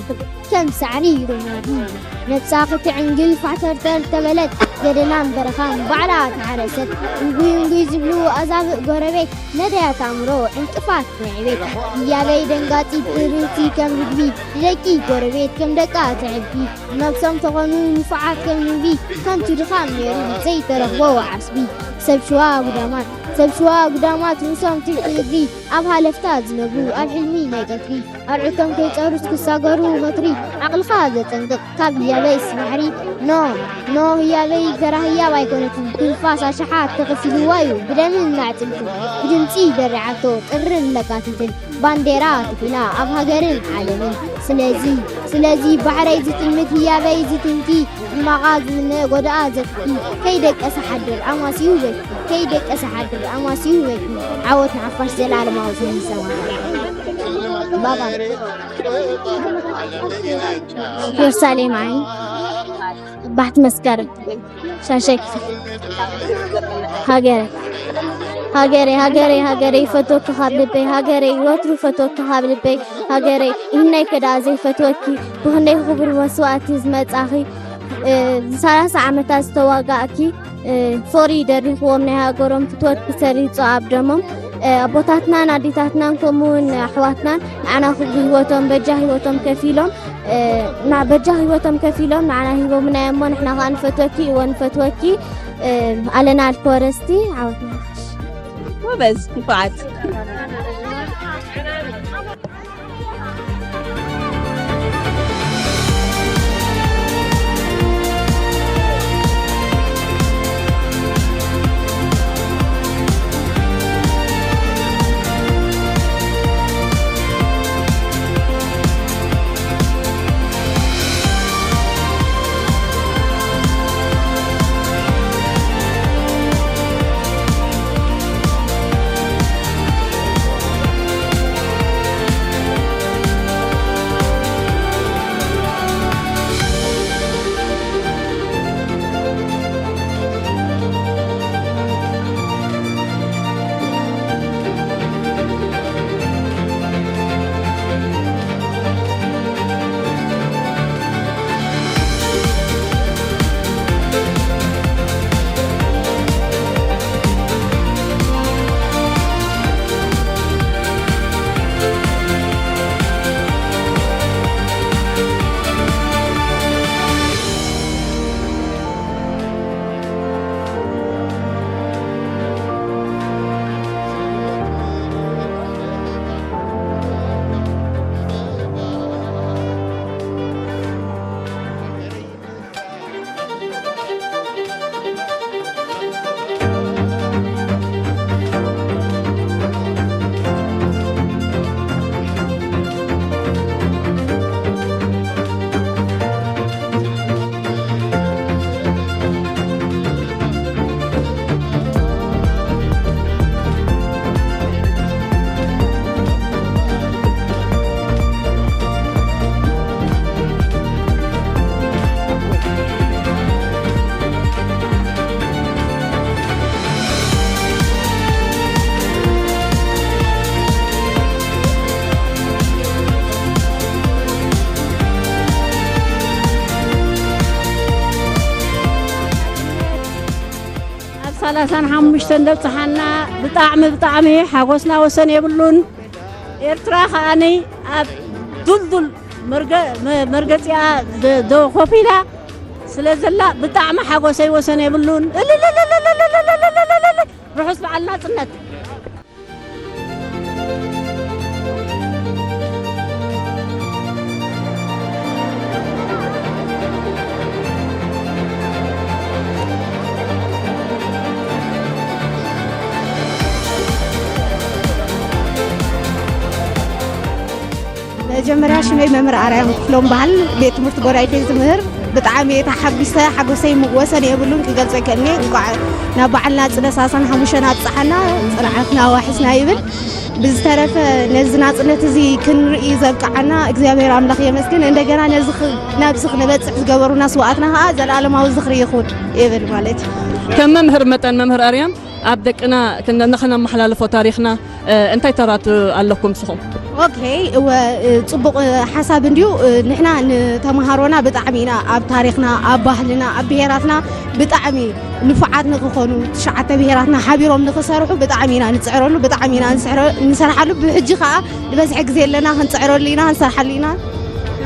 كم سعري رمادي نتساقط عنقل فعتر تبلد قرنان برخان بعرات عرست نقوي زبلو أزابق قربك نديات عمرو انتفات معبك يا بي دنقاتي برنتي كم رقبي لكي قربك كم دكات عبي مقسم تغنون فعات كم نبي كم تدخان ميري زي ترخبو عصبي سبشوا قدامات نسام تلقي أبها لفتات نبو الحلمي ما يتكري العكم كي تأرس كساقرو مطري عقل خاذة تندق كاب يا بي سمحري نو يا بي كراهية بايكونتن كل فاسا شحات تغسل وايو بدمن نعتلتن بدمتي درعاتو تقرن لكاتلتن بانديرات فينا أبها قرن عالمين سلازي بحري زتلمت يا بي زتنتي المغاز من قدعا زتكي كيدك أسحدر أماسيوبك كيدك أسحدر أماسيوبك عوت عفاش زلال موزين سوا بابا يرسالي معي بحت مسكرة شاشك هاجرك هاجري هاجري هاجري فتوك خابلبي هاجري وتر فتوك خابلبي هاجري إني كده زي فتوكي بهني خبر وسواتي زمت أخي 30 عامات استواقعكي فوري دريخو من هاجرهم فتوت بسري صعب دمهم أبوتاتنا ناديتاتنا كمون أحواتنا أنا خبر هوتهم بجاه هوتهم كفيلهم مع بجاه هوتهم كفيلهم معنا هو من يوم إحنا خان فتوكي ونفتوكي علينا الكورستي عودنا وبس بعد سلاسان حمشتن دبتحنا بطعمي حاقوسنا وسن يبلون إرترا خاني دلدل مرقتيا دو خوفينا سلازلا بطعم حاقوسي وسن يبلون روحوا اسمع لنا طنت مجمرة شنو ممر أراه كلهم بحال بيت مرتبورة تزمر بتعامي تحبسة حقوسي مقوسن يقولون كجلسة كني نبعلنا تلاسان حموشنا تصحنا صنعتنا وحسنا يبل بزترف نزنا صنت زي كنرئي زبقعنا እግዚአብሔር አምላክ يመስገን እንደገና نابسخ نبصح ዝገበሩና ስዋዕትና ها ዘላለማዊ ዝኽሪ ይኹን ይብል ማለት كم ممهر متن ممهر أريم أبدكنا كنا نخنا محلالفو تاريخنا انتي ترات لكم سخم اوكي وصبق حساب انديو نحنا نتمهرونا بطعمينا اب تاريخنا اب ባህልና اب بهيراتنا بطعمي نفعات نخونو تشعت بهيراتنا حبيروم نخسرحو بطعمينا نصعرلو بطعمينا نسرحلو بحجي خا لبزح غزي لنا هنصعرلينا هنسرحلينا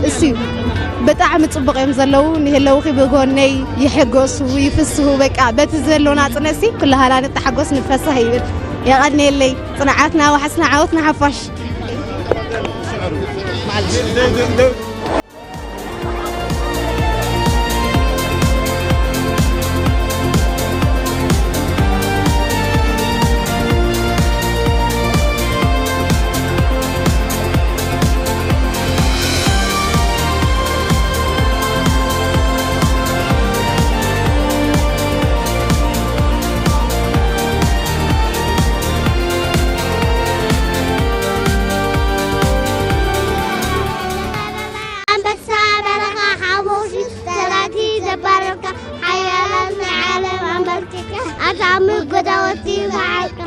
اسي بطعم صبق يم زلو نهلو خي بغوني يحغسو ويفسو بقى بت زلونا صنسي كلها لا نتحغس نفسح يبل يا غني لي صنعاتنا وحسنا عاوتنا حفش أتعمل قدوتي وعيك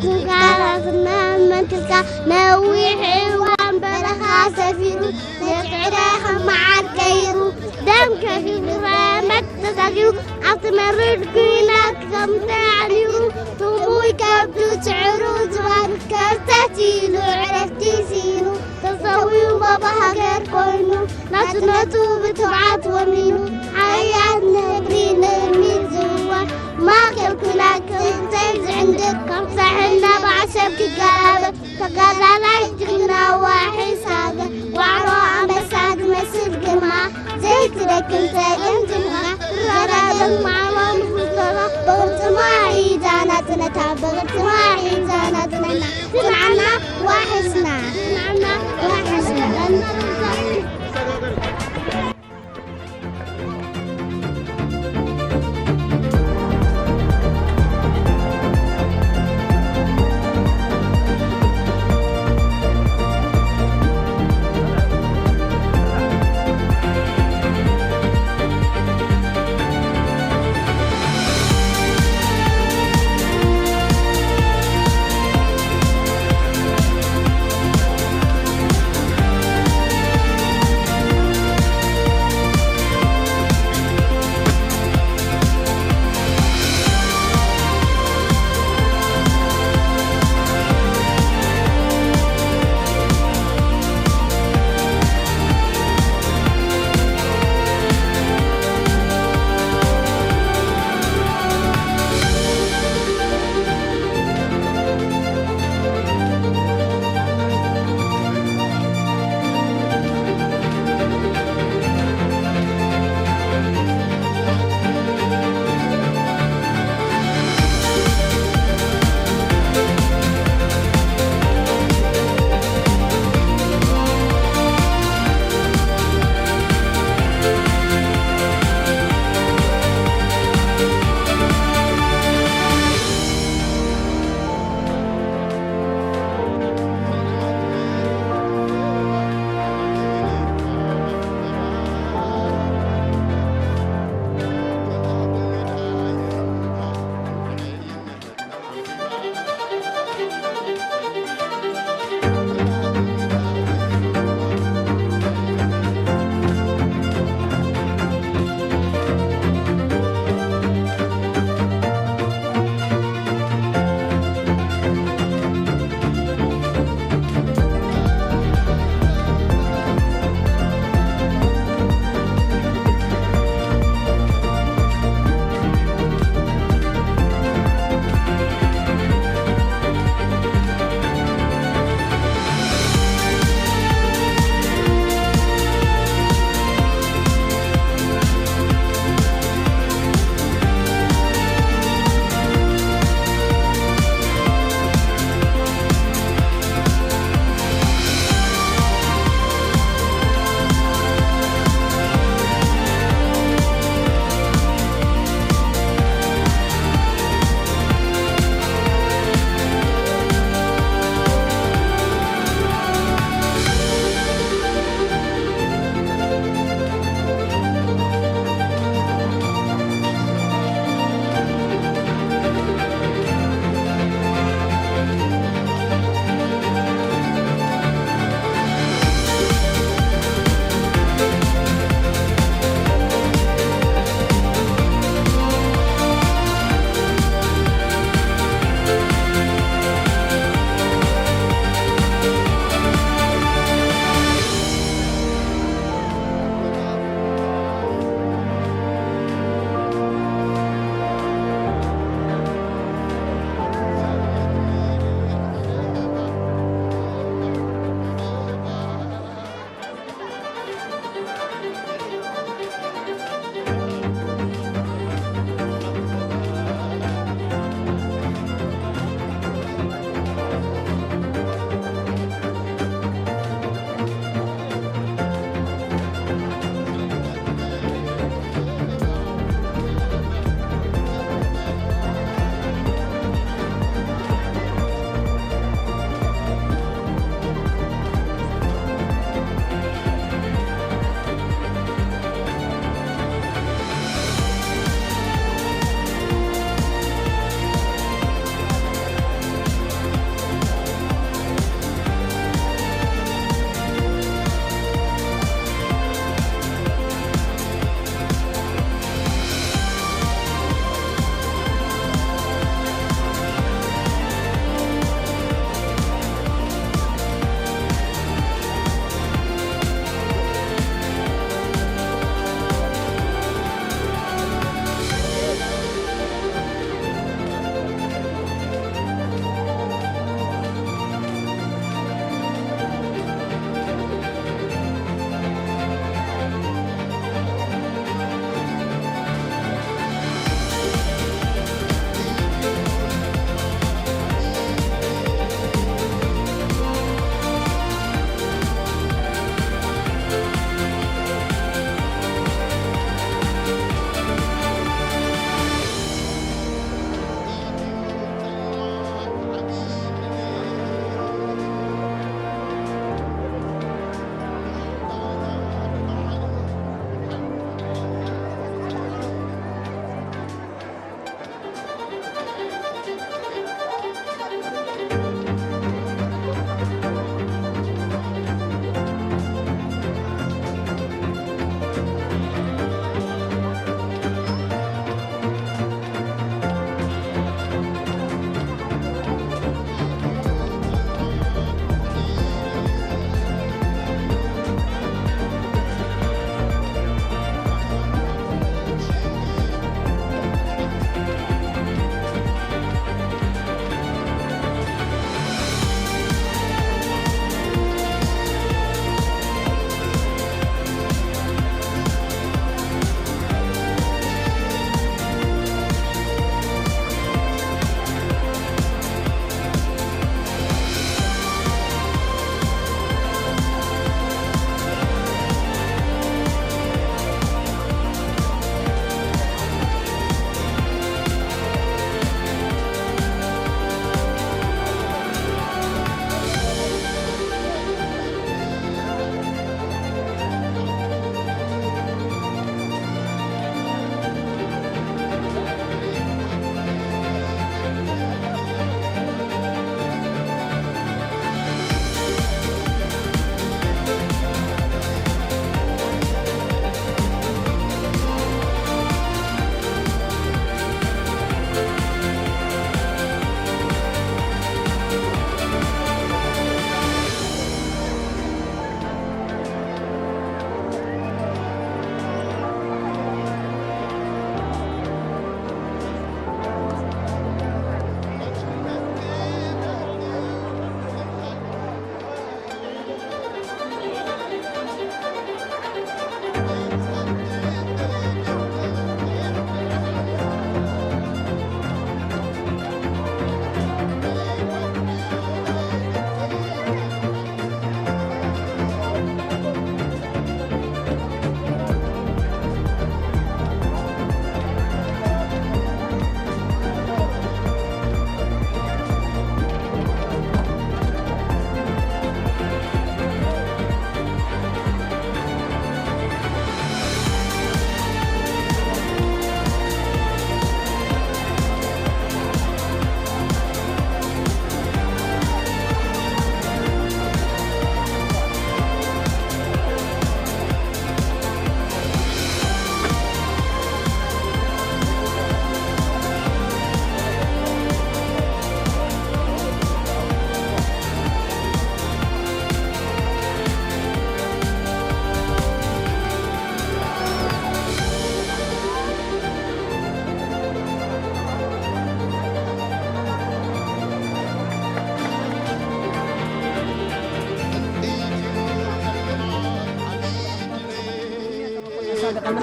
كارثنا من تلك نويح وان برخا سفيرو نفعرها مع الكيرو دم كفي برامك تساقيرو عطمرد كيناك كم تعنيرو تموي كبدو تعرو زوان كرتاتيلو عرفتي سيرو تصوي بابا هكر كوينو نتو بتبعات ومينو حياة نبري نرمي زوان ما كلكنا كنتيز عندك كم سحلنا بعشب كقابة فقال لا يجرنا واحد ساقة وعروة مساق مسد قمع زيت لك انت انتمها غرابك معلوم فلترة بغرت ما عيداناتنا بغرت ما عيداناتنا سمعنا وحسنا سمعنا وحسنا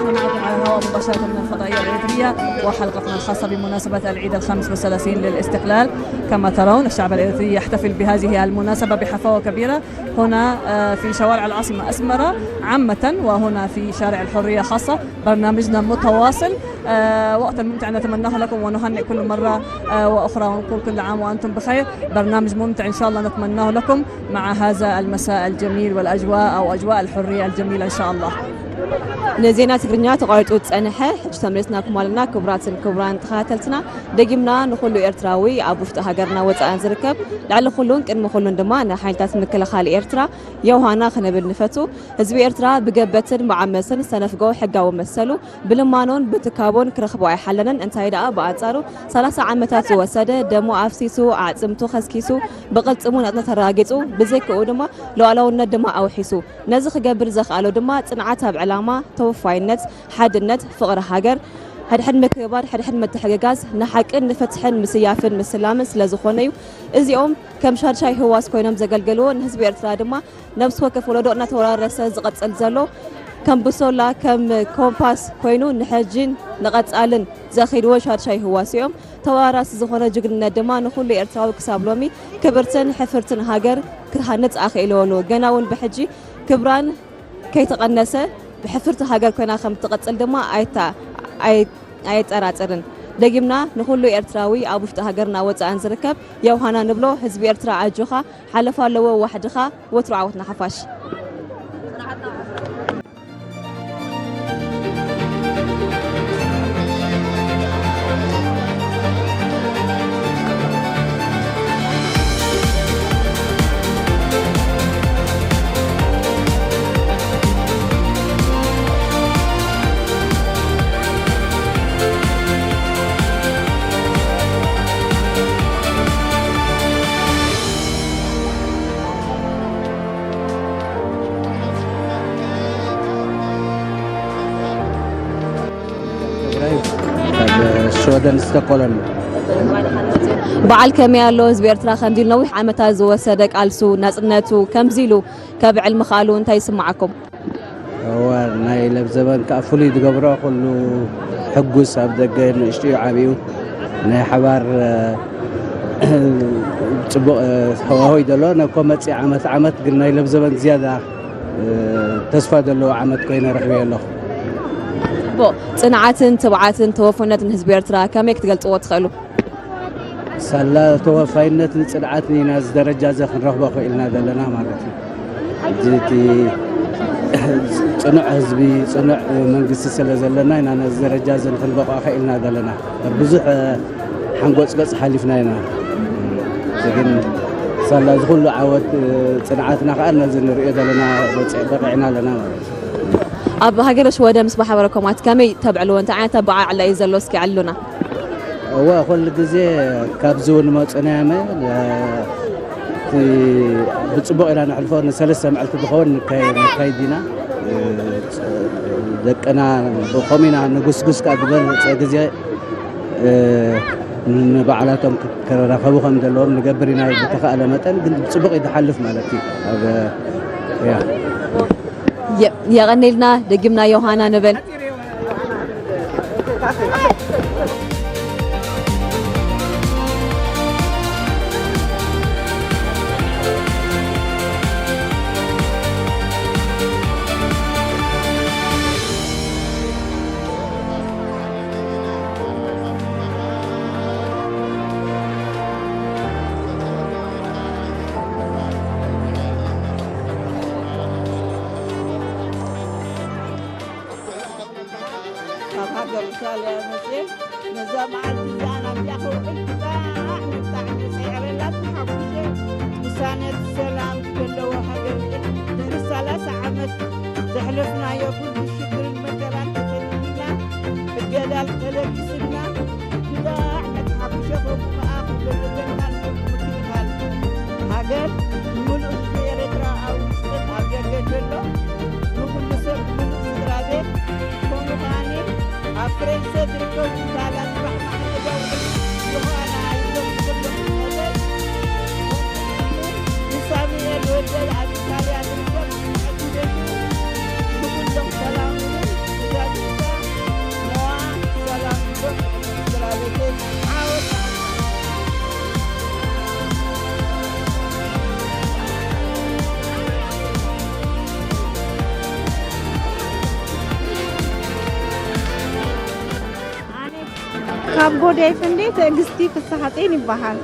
نحن معكم على الهواء مباشرة من الفضائية الإريترية وحلقتنا الخاصة بمناسبة العيد 35 للاستقلال. كما ترون الشعب الإريتري يحتفل بهذه المناسبة بحفاوة كبيرة هنا في شوارع العاصمة أسمرة عامة وهنا في شارع الحرية خاصة. برنامجنا متواصل وقتا ممتع نتمناه لكم ونهنئ كل مرة وأخرى ونقول كل عام وأنتم بخير. برنامج ممتع إن شاء الله نتمناه لكم مع هذا المساء الجميل والأجواء أو أجواء الحرية الجميلة إن شاء الله. نزينا تقرنيا تقارت وتصنحه حج تمرسنا كمالنا كبران تخاتلتنا دقيمنا نخلو إرتراوي أبوشت هاجرنا وتأن زركب لعل خلون كن مخلون دمانا حيلتات مكلا خالي إرترا يوهانا خنا بالنفتو هزبي إرترا بجبتن معمسن سنفقو حقا ومسلو بلمانون بتكابون كرخبو حلنا انتايدا بأتصارو 3 عامتات وسادة دمو أفسيسو عزمتو خسكيسو بقلت أمون أتنا تراجتو بزيك أودما لو علونا دما أو حيسو نزخ جبر زخ على دما تنعتها بعلامة توفاينت حدنت فقر هاجر حد مكبار حد متحققاز نحقن نفتحن مسيافن مسلامن سلازخونيو ازيوم كم شهر شاي هواس كوينم زغلغلو حزب ኤርትራ ድማ نفس وكف ولدونا ተወራረሰ ዝቀጽል ዘሎ كم بصولا كم كومباس كوينو نحجين نقصالن زخيدو شهر شاي هواسيوم ተዋራስ ዝኾነ ጅግንነት ድማ ንኹሉ ኤርትራዊ ክሳብ ሎሚ ክብርትን ሕፍርትን ሃገር ክሃነጽ ኣኽኢልዎኑ ገናውን ብሕጂ ክብራን ከይተቐነሰ بحفرت هاجر كنا خم تقتل دما أي تراترن دقيمنا نقول له إرتراوي أبوشت هاجرنا وتأن زركب يوهانا نبلو حزب إرترا عجوخا حلفا لو وحدخا وترعوتنا حفاش شودن استقلن بعل كميا لوز بيرترا خنديل نوح عمتا زو صدق ألسو نصنتو كمزيلو كبعل مخالو انت يسمعكم هو ناي لبزبن كافولي دغبرو كله حجوس ابدغن اشتي عبيو ناي حبار صبو هو يدلو نكو مصي عمت قال ناي لبزبن زياده تسفا دلو عمت كوينه رخبي له صناعتن تبعاتن توفنتن حزب ኤርትራ كميك تገልጽዎ ትኽእሉ سلا توفاينتن صناعتن ناس درجه زخ نرخبو خيلنا دلنا ማለት ነው جيتي صنع حزبي صنع منግስት ስለዘለና ኢና ناس درجه زن ክንበቃ خيلنا دلنا ብዙሕ ሓንጎጽ ገጽ ሓሊፍና ኢና ግን سلا ዝኹሉ ዓወት صناعتنا خالنا ዝንሪኦ ዘለና በጽዕና ለና ማለት ነው أب هاجرش ودا مصباح بركمات كمي تبعلو أنت عين تبع على يزلوسكي علونا هو كل جزء كابزون ما تصنعمه في بتصبغ إلى نحلفون سلسة مع التدخون كايدينا دكنا بقومنا نقص كأقبل جزء نبعلاتهم كرافوهم دلهم نجبرنا بتخاء متن بتصبغ إذا حلف مالتي هذا يا يغني لنا دقمنا يوهانا نبل زحلفنا يقول بالشكر المكران تسلمنا الجلال تلبسنا لا احنا تحبشهم وآخر بالجنال مكتبال هاجر من أسفير إدراء أو مستد أبيض جلو نقول نسب من أسرابه كونغاني أفريد صدركم تعالى رحمة الله ካብ ጎዳይ ፍንዴ ትዕግስቲ ፍስሓቴን ይበሃል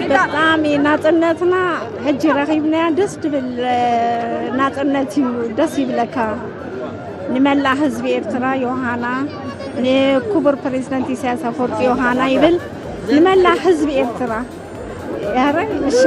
ብጣዕሚ ናፅነትና ሕጂ ረኺብናያ ደስ ድብል ናፅነት እዩ ደስ ይብለካ ንመላእ ህዝቢ ኤርትራ ዮሃና ንክቡር ፕሬዝዳንት ኢሳያስ አፈወርቂ ዮሃና ይብል ንመላእ ህዝቢ ኤርትራ ያረ እሺ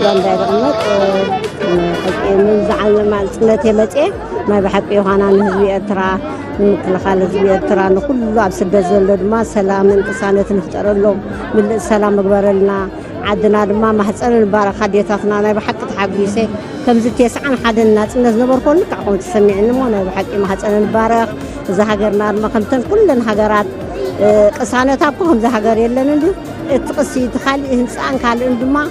جندا يقمت من زعل مع سنة متى ما بحق يوحنا نهزي أترى مثل خالد زي أترى كله عبسد زلد ما سلام انتصانة نفتر لهم من السلام أكبر لنا عدنا ما حسن البارك خديتنا أنا بحق تحبيسه كم زت يسعن حد الناس نبر كل تعقون تسمعنا ما أنا بحق ما حسن البارك زهجرنا ما كمتن كل الحجرات قصانة تابهم زهجر يلا ندي تقصي تخلي إنسان كله عندما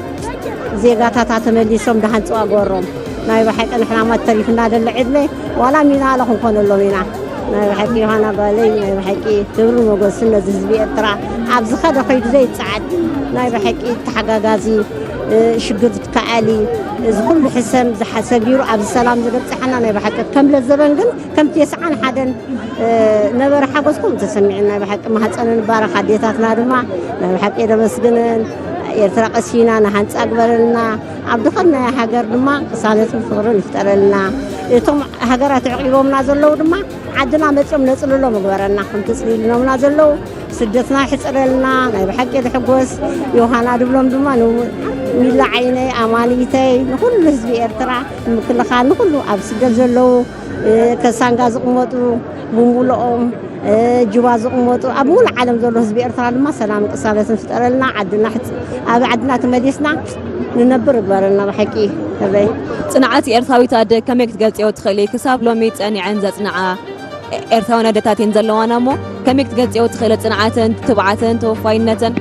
زيغاتا تمليسهم دهان سوا غورم ناي بحق نحنا ما تريفنا دل عدله ولا مينا لهم كون لومينا ناي بحق يوحنا بالي ناي بحق دبر موغسنا زبي اترا ابز خد خيد زي تسعد ناي بحق تحقاقازي شقد كعالي كل حسن زحسبيرو ابز سلام زبصحنا ناي بحق كم للزبن كن كم تسعن حدن نبر حقسكم تسمعنا بحق ما حصن بارك حديثاتنا دما ناي بحق اذا مسجنن ኤርትራ ቀሲና ንሓንፃ ግበረልና ኣብ ድኸና ሃገር ድማ ቅሳነትን ፍቅርን ይፍጠረልና እቶም ሃገራት ዕቂቦምና ዘለዉ ድማ ዓድና መፅኦም ነፅልሎ ምግበረና ከም ተፅሊልኖምና ዘለዉ ስደትና ይሕፅረልና ናይ ብሓቂ ዝሕጎስ ዮሃና ድብሎም ድማ ሚላ ዓይነይ ኣማኒተይ ንኩሉ ህዝቢ ኤርትራ ንምክልኻል ንኩሉ ኣብ ስደት ዘለዉ ከሳንጋ ዝቕመጡ ሙሙሎኦም جوا زقموتو أبول عالم زلوا هزبي إرترال ما سلام قصالة نفترلنا عدنا عدنا تمديسنا ننبر قبرنا بحكي هذي صناعتي إرتاوي تاد كم يكتقلت يو تخلي كساب لو ميت أني عن ذات صناعة إرتاونا دتاتين زلوانا مو كم يكتقلت يو تخلي صناعتن تبعتن توفاينتن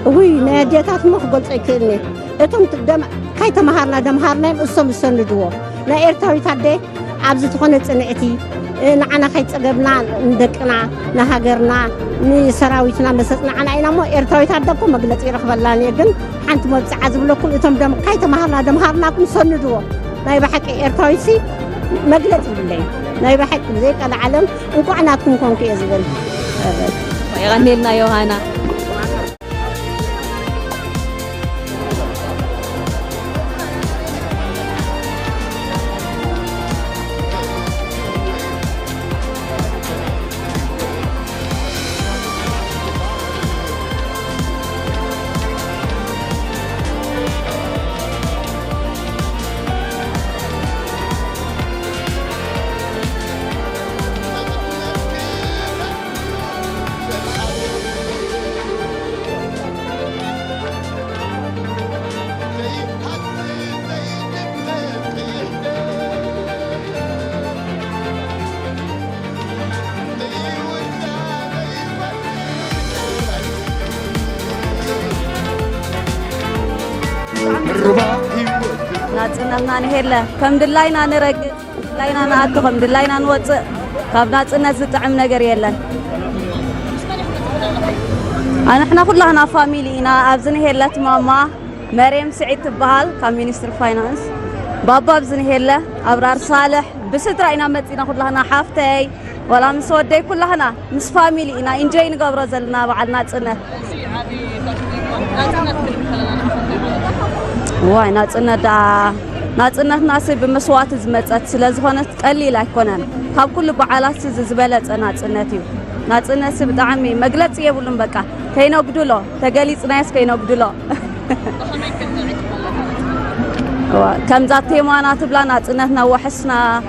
وي ناديتات مخ قلت كلني أتم دم كاي تمهارنا دمهارنا أصم السندوه لا إرتاوي تاد عبز تخونت صنعتي نعنا خيط قبلنا ندقنا نهاجرنا نسراويتنا مسطنا عنا اينا مو إرتاوي تادكو مغلط يرخبلاني ግን حنت مبص عزبلكم እቶም ደም ካይ ተማሃርናኩም ሰንድዎ ናይ በሐቂ ኤርትራዊሲ መግለጽ ይብለይ ናይ በሐቂ ዘይ ቃል ዓለም እንኳዕናትኩም ኮንኩ የዝብል ይغنيلنا ዮሃና ناتنا نهلا كم دلاينا نرق دلاينا نأتو كم دلاينا نوص كم ناتنا ستعم نجر يلا أنا إحنا كلنا فاميلينا أبزن هلا ماما مريم سعيد تبهال كمينستر فاينانس بابا أبزن هلا أبرار صالح بس ترى متينا كلنا حافتي ولا مسودي كلنا مس فاميلينا إنجاي نقبر زلنا بعدنا ناتنا واي ناتنا ناسي بمسوات زمتات سلازخونت قليل أيكونن كاب كل بعالات زبالة ناتناتيو ناتنا سبدعمي مقلت يبولن بكا كينو بدولو تقاليت ناس كينو بدولو كم ذاتي مانا تبلا ناتنا وحسنا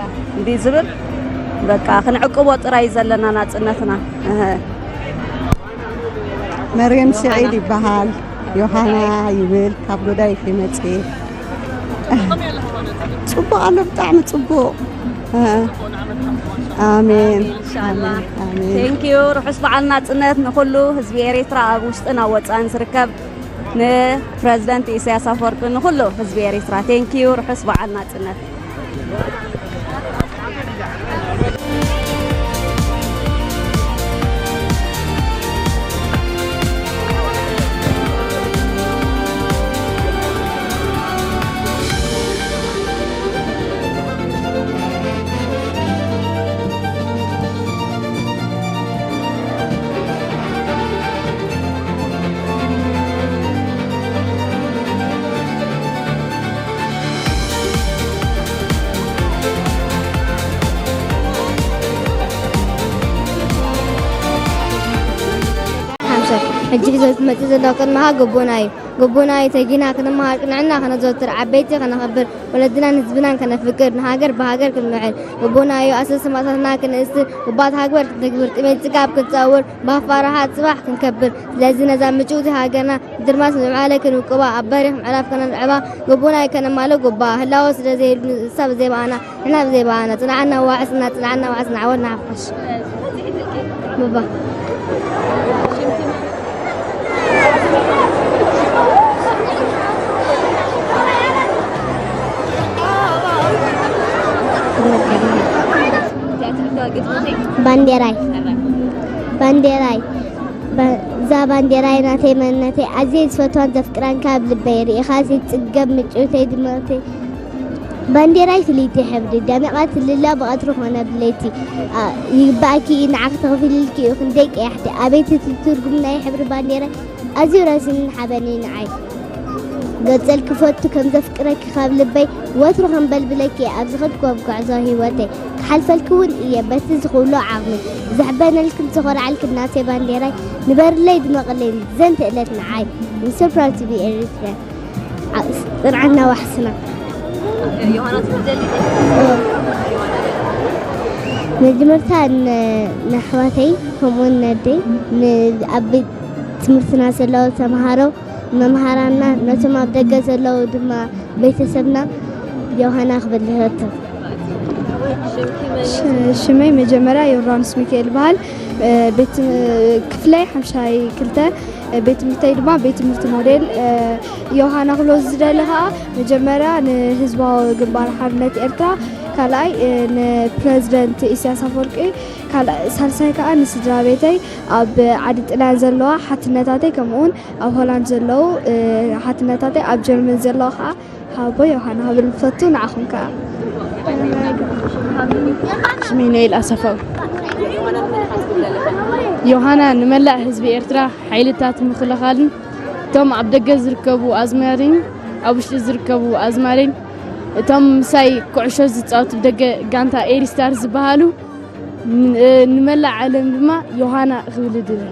دي زبل بكا خنعقبو طراي زلنا ناتناتنا مريم سعيد يبهال يوهانا يبل كابلو داي في متي صبوا أنا بتعمل صبوا آمين آمين آمين ثانك يو رح بعلنا نصنت نخلو حزب إريترا وشطنا وصان سركب ن بريزيدنت إسياس أفورقي نخلو حزب إريترا ثانك يو رح بعلنا نصنت حجي زوج متزلوا كن ما قبوناي تجينا كنا ما قنعنا كنا زوتر عبيتي كنا خبر ولدنا نزبنا كنا فكر نهاجر بهاجر كنا معين قبوناي أساس ما صرنا كنا است وبعد هاجر نكبر تميت تجاب كنتصور بفرحات صباح كنكبر لازم نزام مجود هاجرنا درماس معالي كنا قبا عبارهم علاف كنا العبا قبوناي كنا مالو قبا هلا وصل زي سب زي معنا إحنا زي معنا طلعنا وعسنا عودنا عفش بابا بانديراي ዛ ባንዴራይ ናተይ መንነተይ ኣዝየ ዝፈትዋን ዘፍቅራን ካብ ልበይ ርኢኻሲ ፅገብ ምጭውተይ ድመተይ ባንዴራይ ፍልይቲ ሕብሪ ደሚቓት ልላ ብቐትሪ ኮነ ብለይቲ ይግባእኪ ንዓኽ ተኽፊልልኪ እዩ ክንደይ ቀያሕቲ ኣበይቲ ትርጉም ናይ ሕብሪ ባንዴራይ ኣዝዩ ራስን ሓበኒ ንዓይ ገጸል ክፈቱ ከም ዘፍቅረኪ ካብ ልበይ ወትሩ ከንበልብለኪ ኣብዚ ኸድኩ ኣብ ጉዕዞ ሂወተይ ክሓልፈልኪ እውን እየ በቲ ዝኽብሎ ዓቕሚ ዘሕበነልክን ዝኸርዓልክ ናተይ ባንዴራይ ንበርለይ ድመቐለይ ዘንተ ዕለት ንዓይ I'm so proud to be Eritrean ፅንዓና ዋሕስና መጀመርታ ንኣሕዋተይ ከምኡውን ነደይ ኣብ ቤት ትምህርትና ዘለዉ ተምሃሮ መምሃራና ነቶም ኣብ ደገ ዘለዉ ድማ ቤተሰብና ዮሃና ክበልህቶ ሽመይ መጀመርያ ዮርዳኖስ ሚካኤል በሃል ቤት ክፍለይ ሓምሻይ ክልተ ቤት ትምህርተይ ድማ ቤት ትምህርቲ ሞዴል ዮሃና ክብሎ ዝደለ ከዓ መጀመርያ ንህዝባዊ ግንባር ሓርነት ኤርትራ ካልኣይ ንፕረዚደንት ኢሳያስ ኣፈወርቂ ሳልሳይ ከዓ ንስድራ ቤተይ ኣብ ዓዲ ጥልያን ዘለዋ ሓትነታተይ ከምኡውን ኣብ ሆላንድ ዘለዉ ሓትነታተይ ኣብ ጀርመን ዘለዋ ከዓ ሃቦ ዮሃና ክብል ፈቱ ንዓኹም ከዓ ሽመይ ነይል ኣሰፋው ዮሃና ንመላእ ህዝቢ ኤርትራ ሓይልታት ምክልኻልን እቶም ኣብ ደገ ዝርከቡ ኣዝማሪን ኣብ ውሽጢ ዝርከቡ ኣዝማሪን እቶም ምሳይ ኩዕሾ ዝፃወቱ ደገ ጋንታ ኤሪስታር ዝበሃሉ ንመላእ ዓለም ድማ ዮሃና ክብል ድል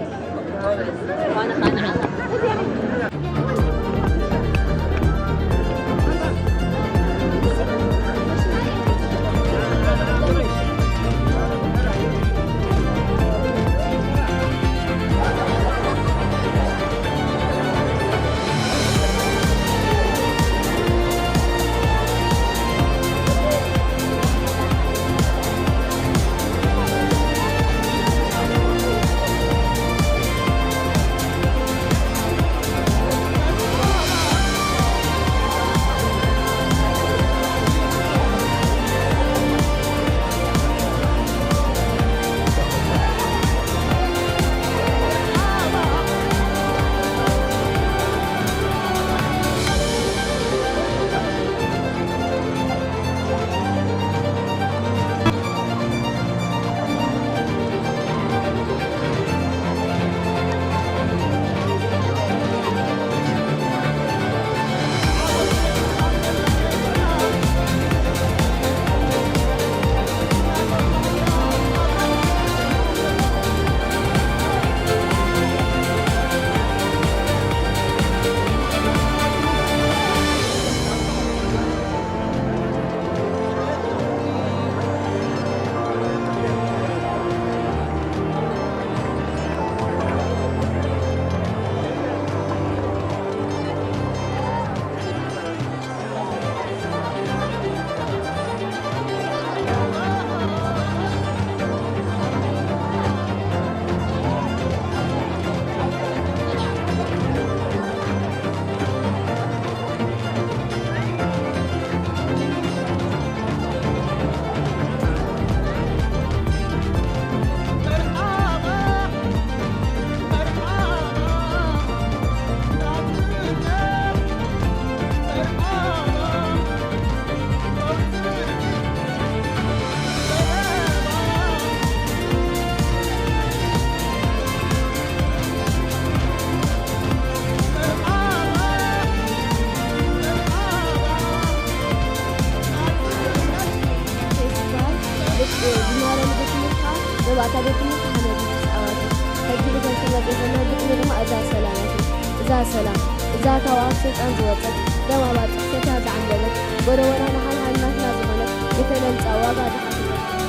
حدثني حمد بسعواتي فجل ذلك مدفنا بإذن ما أزا سلامتي إذا سلام إذا توافق أن زوجت دم أبات ستاز عندك ودورنا نحن هالناس زمانك يتنمت أوابا دحفظ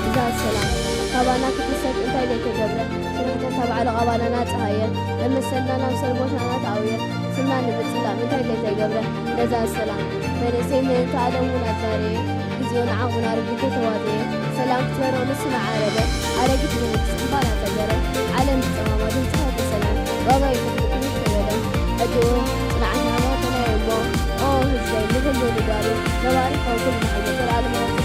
إذا سلام طبعا كتسك انت اللي تجبره شنو تتبع لغبانا ناس هاي لما سلنا نوصل موتنا تعوية سلنا نبتسلام انت اللي تجبره لذا السلام من سيمين تعلمون أثاري بزيون عاونا ربيكي تواتي سلام كتيرو نسمع عربة عرقت من استنبانا تجرة علم السماوة دمتها بسلام بابا يكتبني كيولا أدوه نعنا موتنا يمو هزاي نغلو نباري نباري فوق المحيط العالم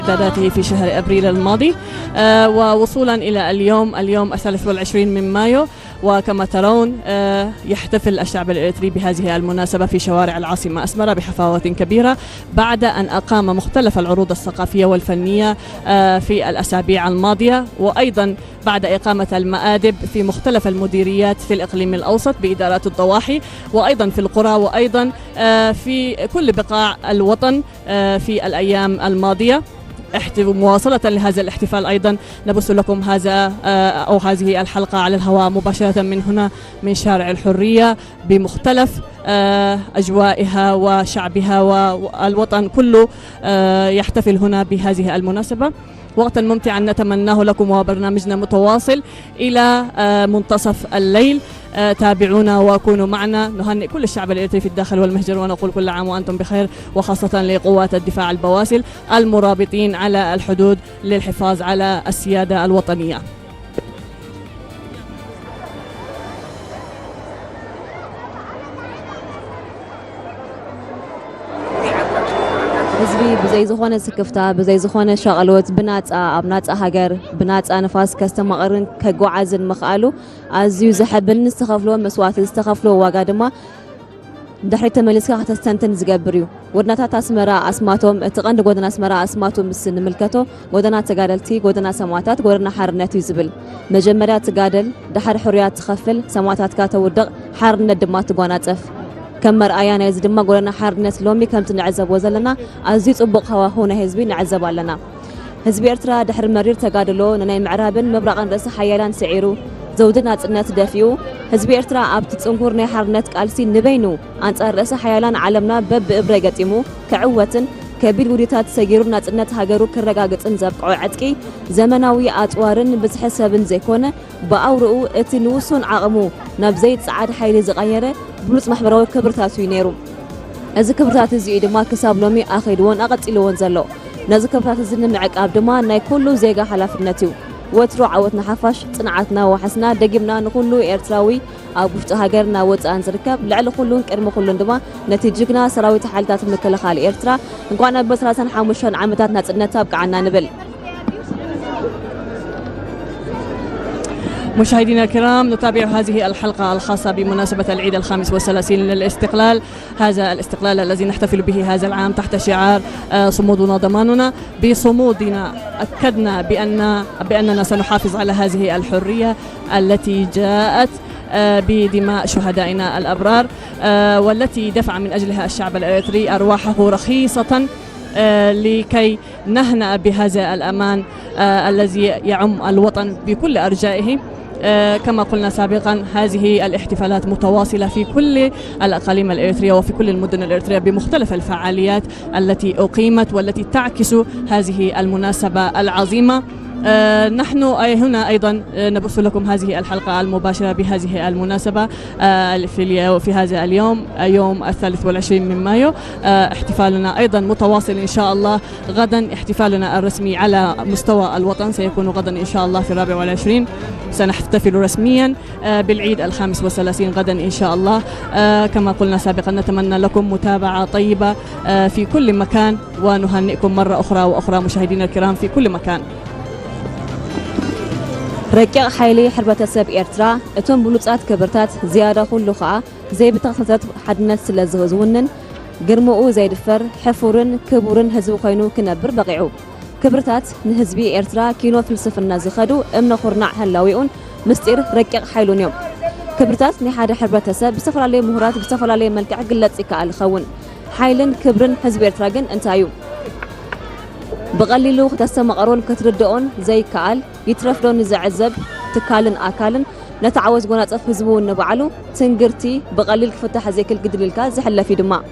إعداداته في شهر أبريل الماضي، ووصولا إلى اليوم 23 من مايو. وكما ترون يحتفل الشعب الإريتري بهذه المناسبة في شوارع العاصمة أسمرة بحفاوة كبيرة بعد أن أقام مختلف العروض الثقافية والفنية في الأسابيع الماضية، وأيضا بعد إقامة المآدب في مختلف المديريات في الإقليم الأوسط بإدارات الضواحي، وأيضا في القرى، وأيضا في كل بقاع الوطن في الأيام الماضية. مواصلة لهذا الاحتفال أيضا نبث لكم هذه الحلقة على الهواء مباشرة من هنا من شارع الحرية بمختلف أجوائها وشعبها، والوطن كله يحتفل هنا بهذه المناسبة. وقتا ممتعا نتمناه لكم وبرنامجنا متواصل إلى منتصف الليل. تابعونا وكونوا معنا. نهنئ كل الشعب الإريتري في الداخل والمهجر ونقول كل عام وأنتم بخير، وخاصة لقوات الدفاع البواسل المرابطين على الحدود للحفاظ على السيادة الوطنية. ህዝቢ ብዘይ ዝኾነ ስክፍታ ብዘይ ዝኾነ ሸቐሎት ብናፃ ኣብ ናፃ ሃገር ብናፃ ነፋስ ከስተማቕርን ከጓዓዝን ምኽኣሉ ኣዝዩ ዘሐብን ዝተኸፍሎ መስዋዕቲ ዝተኸፍሎ ዋጋ ድማ ድሕሪት ተመሊስካ ከተስተንትን ዝገብር እዩ። ጎደናታት ኣስመራ ኣስማቶም እቲ ቀንዲ ጎደና ኣስመራ ኣስማቱ ምስ ንምልከቶ ጎደና ተጋደልቲ፣ ጎደና ሰማዕታት፣ ጎደና ሓርነት እዩ ዝብል። መጀመርያ ትጋደል፣ ድሓር ሕሩያት ትኸፍል፣ ሰማዕታትካ ተውድቕ፣ ሓርነት ድማ ትጓናፀፍ። كم مرأيان يزيد ما قولنا حارنت لومي كم تنعذب وزلنا أزيد أبوق هوا هنا حزبي نعذب لنا حزب إرترا دحر مرير تقادلو نناي معرابن مبرقا رأس حيالان سعيرو زودنا الناس دافيو حزب إرترا أبت تنكرني حارنت كالسي نبينو أنت رأس حيالان علمنا بب إبرقتيمو كعوة كبير وديتات سجيرو ناس الناس هاجرو كرجاجة انزاب قعدكي زمناوي أطوارن بس حسابن زيكونه بأورو اتنوسون عقمو نبزيت سعاد حيلي زغيره بلوس محبراوي كبرتاتو ينيرو از كبرتات زي دما كساب لومي اخيدون اقطيلون زلو نز كبرتات زن معقاب دما ناي كله زيغا حلافنتيو وترو عوتنا حفاش صنعتنا وحسنا دقمنا نكلو إرتراوي أو بوشت هاجرنا وتأن زركب لعل كلون كرم كلون دما نتيجنا سراوي حالتات مكلا خال إرترا نقعنا بس راسن حامشون عمتاتنا نتاب كعنا نبل. مشاهدينا الكرام نتابع هذه الحلقة الخاصة بمناسبة العيد 35 للاستقلال، هذا الاستقلال الذي نحتفل به هذا العام تحت شعار صمودنا ضماننا. بصمودنا أكدنا بأننا سنحافظ على هذه الحرية التي جاءت بدماء شهدائنا الأبرار، والتي دفع من أجلها الشعب الإريتري أرواحه رخيصة لكي نهنأ بهذا الأمان الذي يعم الوطن بكل أرجائه. كما قلنا سابقا هذه الاحتفالات متواصلة في كل الأقاليم الإريترية وفي كل المدن الإريترية بمختلف الفعاليات التي أقيمت والتي تعكس هذه المناسبة العظيمة. نحن هنا أيضا نبث لكم هذه الحلقة المباشرة بهذه المناسبة في هذا اليوم يوم 23 من مايو. احتفالنا أيضا متواصل إن شاء الله. غدا احتفالنا الرسمي على مستوى الوطن سيكون غدا إن شاء الله في 24 سنحتفل رسميا بالعيد 35 غدا إن شاء الله. كما قلنا سابقا نتمنى لكم متابعة طيبة في كل مكان، ونهنئكم مرة أخرى وأخرى مشاهدينا الكرام في كل مكان. ركع حيلي حربة سب إرترا اتون بلوصات كبرتات زيادة كله خا زي بتخصصات حدنا سلازغزونن قرمو زي دفر حفورن كبورن هزو خينو كنبر بقيعو كبرتات نهزبي إرترا كينو فلسفنا زخدو امنا خرنع هلاويون مستير ركع حيلون يوم كبرتات نحاد حربة سب بسفر عليه مهرات بسفر عليه ملكع قلت إكا الخون حيلن كبرن هزبي إرترا جن انتايو بقليلو تسمى قرون كتردون زي كال يترفدون زعزب تكالن آكالن نتعوز قناة أفزبون نبعلو تنقرتي بقليل كفتح زي كل قدر الكاز حلا في دماء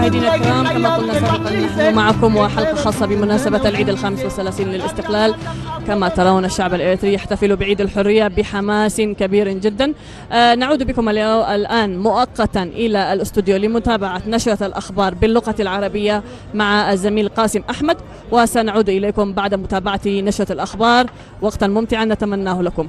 مشاهدينا الكرام، كما قلنا سابقا نحن معكم وحلقة خاصة بمناسبة العيد 35 للاستقلال. كما ترون الشعب الإريتري يحتفل بعيد الحرية بحماس كبير جدا. نعود بكم الآن مؤقتا إلى الاستوديو لمتابعة نشرة الأخبار باللغة العربية مع الزميل قاسم أحمد، وسنعود إليكم بعد متابعة نشرة الأخبار. وقتا ممتعا نتمناه لكم.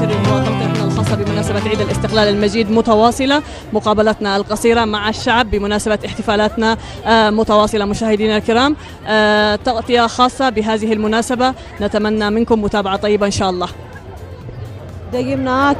المباشر وتغطيتنا الخاصة بمناسبة عيد الاستقلال المجيد متواصلة، مقابلتنا القصيرة مع الشعب بمناسبة احتفالاتنا متواصلة. مشاهدينا الكرام، تغطية خاصة بهذه المناسبة، نتمنى منكم متابعة طيبة إن شاء الله. دقيمنا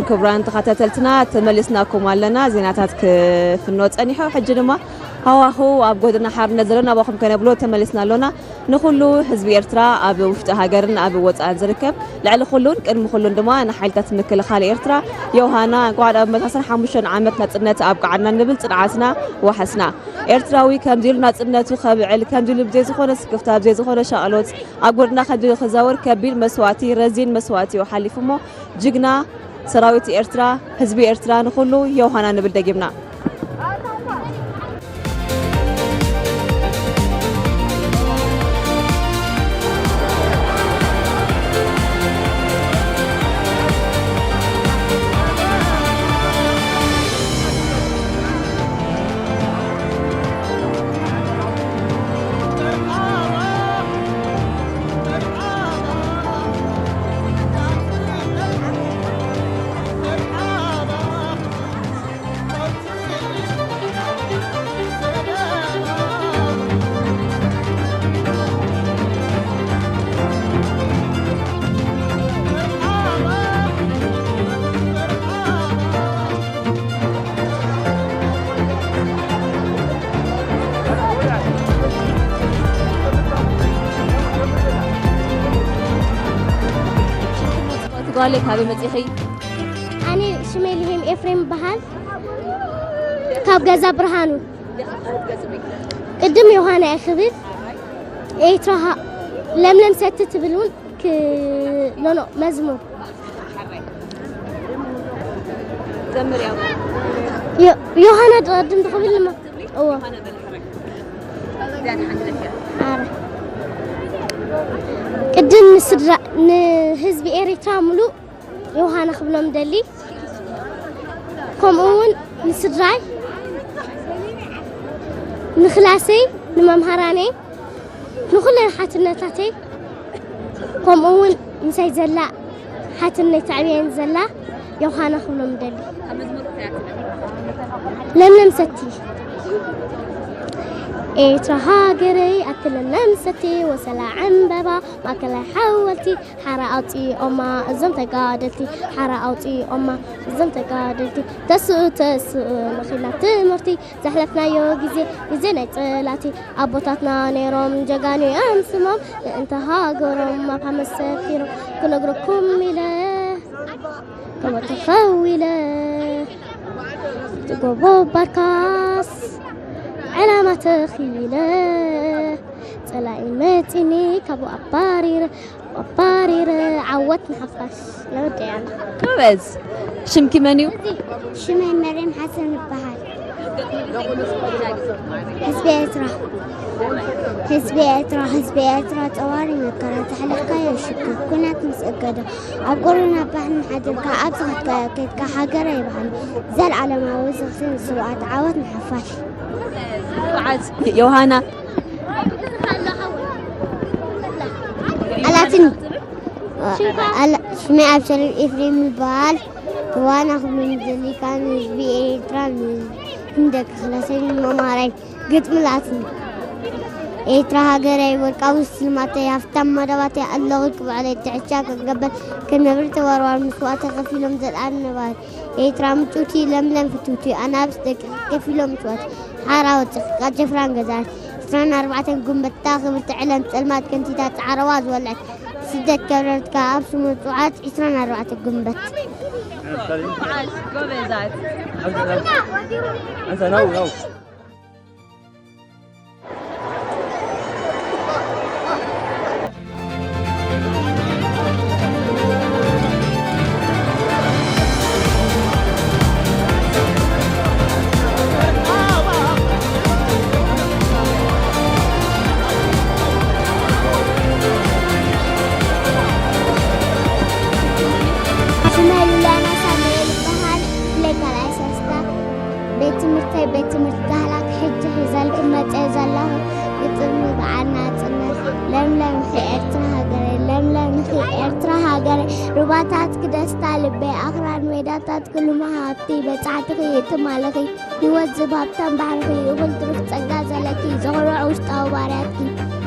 كبران تخاتلتنا تملسناكم علينا زيناتات في النوت أنيحو حجنا هو أبغودنا حارنا زلنا باخم كنا بلو تملسنا لنا نخلو حزب إرترا أبي وفتها جرنا أبي واتس أنزركب لعل خلون كرم خلون دما نحيلت تمكل خالي إرترا يوهانا قاعد أب مثلا حمشون عمتنا تنت أبقى عنا نبل تنعسنا وحسنا إرتراوي كم ديلنا تنت خبع كم ديل بزيز خونة سكفتها بزيز خونة شغلات أقولنا خدوا خزاور كبير مسواتي رزين مسواتي وحليفمو جقنا سراويت إرترا حزب إرترا نخلو يوهانا نبل دقيمنا. قالك هذا متيخي أنا شمالهم إفريم بحال كاب جزا برهانو قدم يوهانا أخذت إيه تراها لم ستة بلون لونو مزمور زمر يا يوهانا قدم تقبل لما أوه قدم نسرع نهزب إيريترا ملو يوهانا خبلهم دلي كم أون نسرعي نخلاسي نمامهراني نخل حاتنا تاتي كم أون نسي زلا حاتنا تعبين زلا يوهانا خبلهم دلي لم ستي إيه تهاجري أكل نمستي وسلا عن بابا ما كلا حاولتي حرقتي أما زمت قادتي حرقتي أما زمت قادتي تسوء نخلات مرتي زحلفنا يو جزي نتلاتي أبوتاتنا نيروم جاقاني أمسمم أنت هاجرم ما خمس سفيرو كنقركم إله كما تخوله تقوبو بركاس علامة خيلة سلائمتني كابو أبارير عوتنا حفاش لو ديانا كويس شم كمانيو شمي مريم حسن البحر حزبي أترى طواري مكرة تحلقا يشكر كنت مسأكدة أقولنا بحن حدلك أبصغت كيتك حقرة يبحن زال على ما وزغسين سوءات عوتنا حفاش يوهانا ألاتني شمي أبشر إفريم البال وانا من ذلك كان يجبي إيتران عندك خلاصين ممارين قد ملاتني إيترا هاجري والقوس سلماتي يفتم مدواتي الله يكب علي تعشاك قبل كنا برت وروار مسواتي غفيلهم زلان نبات إيترا متوتي لم فتوتي أنا بستك كفيلهم مسواتي حاراوتي قد جفران قزار سرنا 4 قنبة تاخذ تعلم سلمات كنتي تات عرواز ولعت سدت كبرت كابس ومطوعات 4 قنبة نو بيت مرتي ልቤ ኣኽራን ሜዳታት ኩሉ መሃብቲ በጻሕትኺ ትማለኺ ህይወት ዝባብተን ባሕርኺ እኹል ትርፍ ጸጋ ዘለኪ ዘኽርዕ ውሽጣዊ ባርያትኪ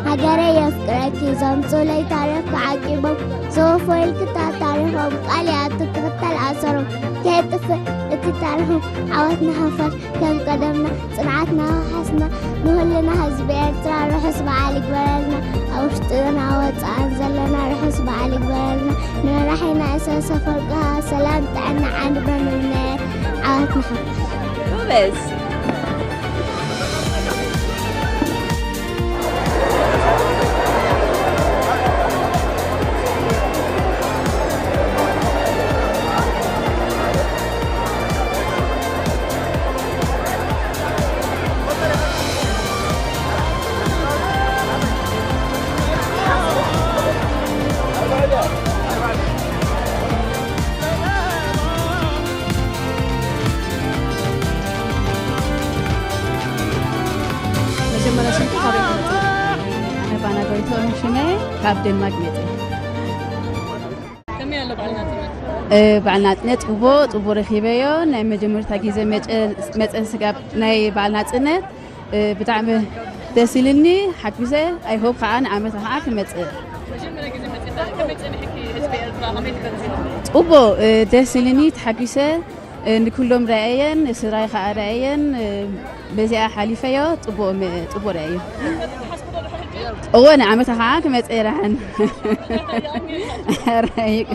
ሃገረ የፍቅረኪ ዘምጽለይ ታሪኽ ክዓቂቦም ዘወፈዩ ልክታት ታሪኾም ቃልያት ትኽተል ኣሰሮም ከየጥፍእ እቲ ታሪኾም ዓወትና ሃፋሽ ከም ቀደምና ጽንዓትና ሓስና ንሁልና ህዝቢ ኤርትራ ርሑስ በዓል ይግበረልና ኣብ ውሽጥና ወፃእን ዘለና ርሑስ በዓል ይግበረልና ንመራሒና እሰሰ ፈርቃ ሰላም ጥዕና ዓንዲ በምልነት ዓወትና ሃፋሽ ጎበዝ ካብ ደንማቅ መጽ ከመይ ኣሎ በዓል ናጽነት በዓል ናጽነት ጽቡቕ ረኺበዮ ናይ መጀመርታ ግዜ መጽ ስጋብ ናይ በዓል ናጽነት ብጣዕሚ ደስ ኢልኒ ሓጊሰ ኣይሆፕ ከዓ ንዓመት ከዓ ክመጽእ መጀመርያ ግዜ መጽእታ ከመይ ጸኒሕኪ ህዝቢ ኤርትራ ከመይ ትገልጺ ጽቡቕ ደስ ኢልኒ ተሓጊሰ ንኩሎም ረአየን ስራይ ከዓ ረአየን በዚኣ ሓሊፈዮ ጽቡቕ ረአዮ أنا عملت حاك ما تقرأن رايق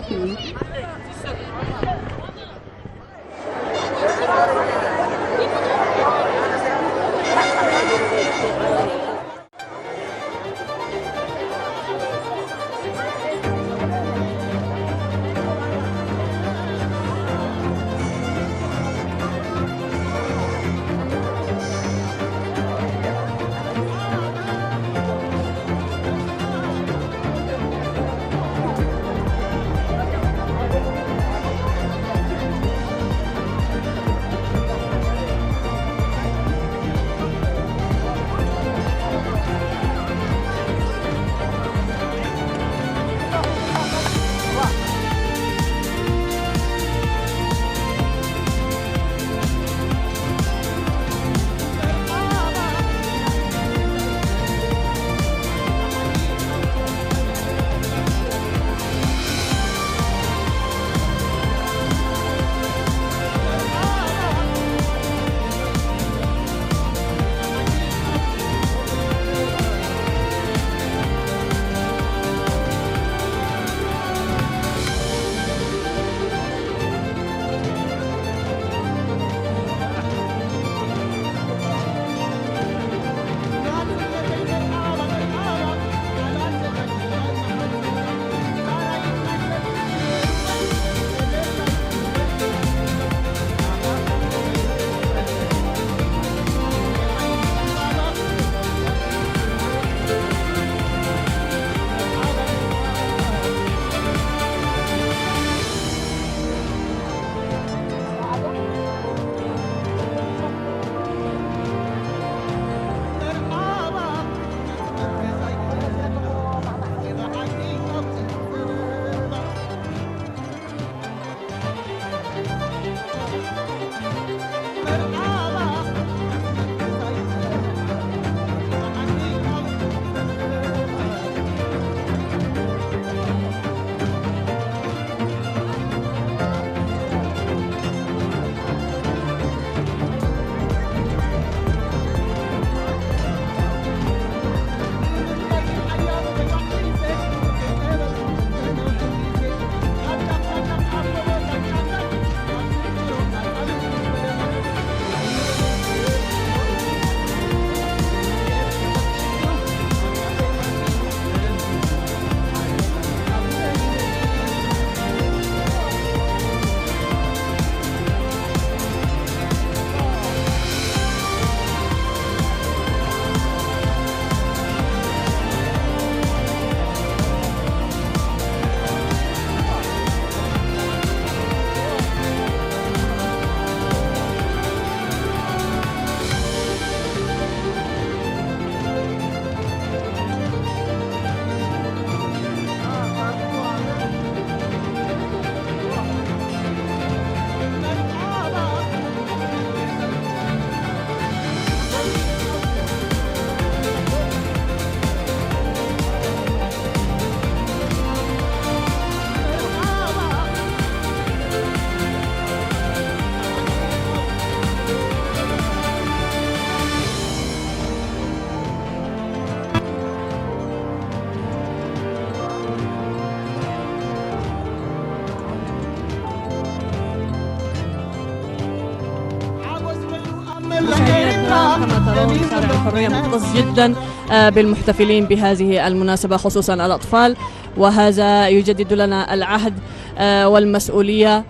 الكرام كما ترون شارع الحرية مختص جدا بالمحتفلين بهذه المناسبة خصوصا الأطفال، وهذا يجدد لنا العهد والمسؤولية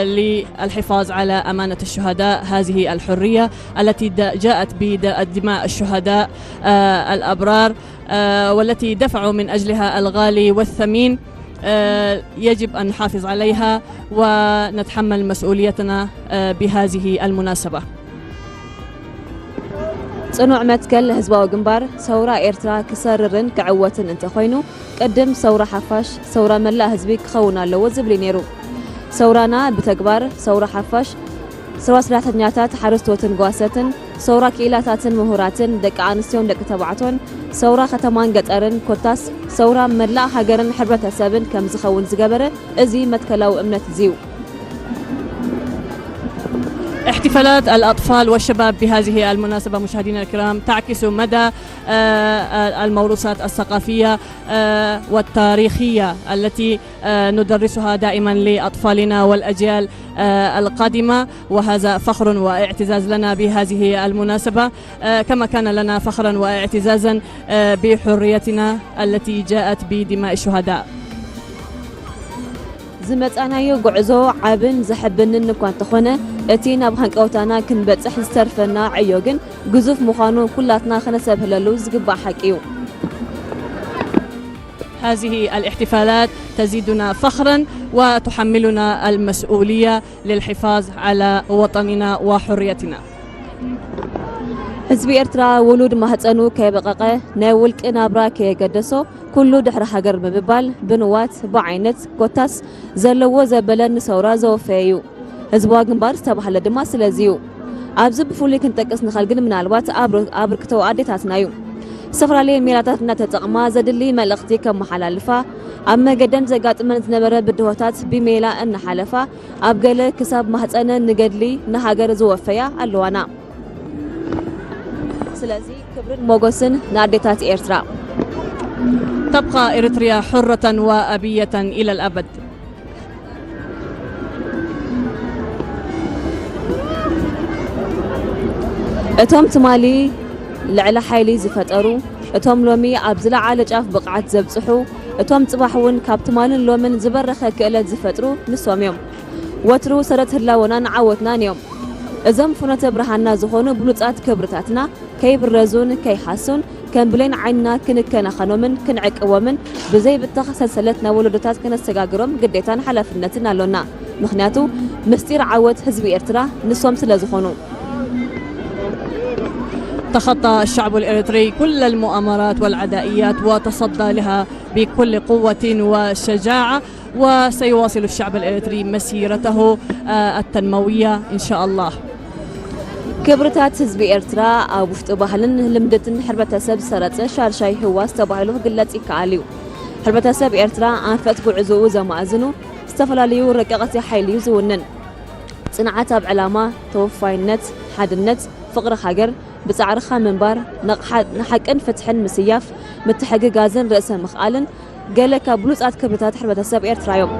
للحفاظ على أمانة الشهداء. هذه الحرية التي جاءت بدماء الشهداء الأبرار والتي دفعوا من أجلها الغالي والثمين، يجب أن نحافظ عليها ونتحمل مسؤوليتنا بهذه المناسبة. صنوع متكل هزباو جنبار ثورة إيرترا كسررن كعوتن انت خوينو قدم ثورة حفاش ثورة ملا هزبي كخونا لو زبلي نيرو ثورانا بتكبار ثورة حفاش ثورة سراتنياتات حرستوتن قواساتن ثورة كيلاتاتن مهوراتن دك عنستيون دك تبعتون ثورة ختمان قطرن كوتاس ثورة ملا هاجرن حربة سابن كم زخون زجبرة ازي متكلاو امنة زيو. احتفالات الأطفال والشباب بهذه المناسبة مشاهدينا الكرام تعكس مدى الموروثات الثقافية والتاريخية التي ندرسها دائما لأطفالنا والأجيال القادمة، وهذا فخر واعتزاز لنا بهذه المناسبة، كما كان لنا فخرا واعتزازا بحريتنا التي جاءت بدماء الشهداء. زمتانايو غعزو عابن زحبنن نكون تخونه اتي ناب هنقوتانا كنبصح زترفنا عيوغن غزوف مخانو كلاتنا خنسب هللو زغبا حقيو. هذه الاحتفالات تزيدنا فخرا وتحملنا المسؤولية للحفاظ على وطننا وحريتنا. حزب إيرترا ولود مهتصنو كيبققه ناي ولق نابرا كيقدسو كله دحر هاجر بمبال بنوات بعينت كوتاس زلو زبلن ثورة زوفيو حزبوا جنبار استبحل دما سلازيو ابز بفولي كنتقس نخال ግን ምናልባት አብርክተው አዴታትናዩ ሰፍራሌ ሚራታትና ተጠቅማ ዘድሊ መልእክቲ ከመሐላልፋ ኣብ መገደን ዘጋጥመን ዝነበረ ብድሆታት ቢሜላ እንሐለፋ ኣብ ገለ ክሳብ ማህፀነ ንገድሊ ንሃገር ዝወፈያ ኣለዋና። ስለዚህ ክብርን ሞገስን ንአዴታት ኤርትራ تبقى إريتريا حرة وأبية إلى الأبد. እቶም ትማሊ ልዕሊ ሓይሊ ዝፈጠሩ እቶም ሎሚ ኣብ ዝለዓለ ጫፍ ብቕዓት ዘብፅሑ እቶም ጽባሕ እውን ካብ ትማልን ሎምን ዝበረኸ ክእለት ዝፈጥሩ ንሶም እዮም። ወትሩ ሰረት ህላወናን ዓወትናን እዮም። እዞም ፍኖተ ብርሃንና ዝኾኑ ብሉፃት ክብርታትና ከይብረዙን ከይሓሱን ከም ብሌን ዓይንና ክንከናኸኖምን ክንዕቅቦምን ብዘይ ብተኸሰልሰለት ናብ ወለዶታት ከነሰጋግሮም ግዴታን ሓላፍነትን ኣሎና። ምክንያቱ ምስጢር ዓወት ህዝቢ ኤርትራ ንሶም ስለ ዝኾኑ። تخطى الشعب الإريتري كل المؤامرات والعدائيات وتصدى لها بكل قوة وشجاعة، وسيواصل الشعب الإريتري مسيرته التنموية إن شاء الله. كبرتات ህዝቢ ኤርትራ ኣብ ውሽጢ ባህልን ልምድትን ሕብረተሰብ ሰረፀ ሻርሻይ ህዋስ ተባሂሉ ክግለጽ ይከኣል እዩ። ሕብረተሰብ ኤርትራ ኣንፈት ጉዕዞኡ ዘማእዝኑ ዝተፈላለዩ ረቀቕቲ ሓይሊ እዩ ዝውንን። ጽንዓት ኣብ ዕላማ፣ ተወፋይነት፣ ሓድነት፣ ፍቕሪ ሃገር ብጻዕርኻ ምንባር ንሓቅን ፍትሕን ምስያፍ ምትሕግጋዝን ርእሰ ምኽኣልን ገለ ካብ ብሉፃት ክብርታት ሕብረተሰብ ኤርትራ እዮም።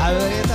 ሓበሬታ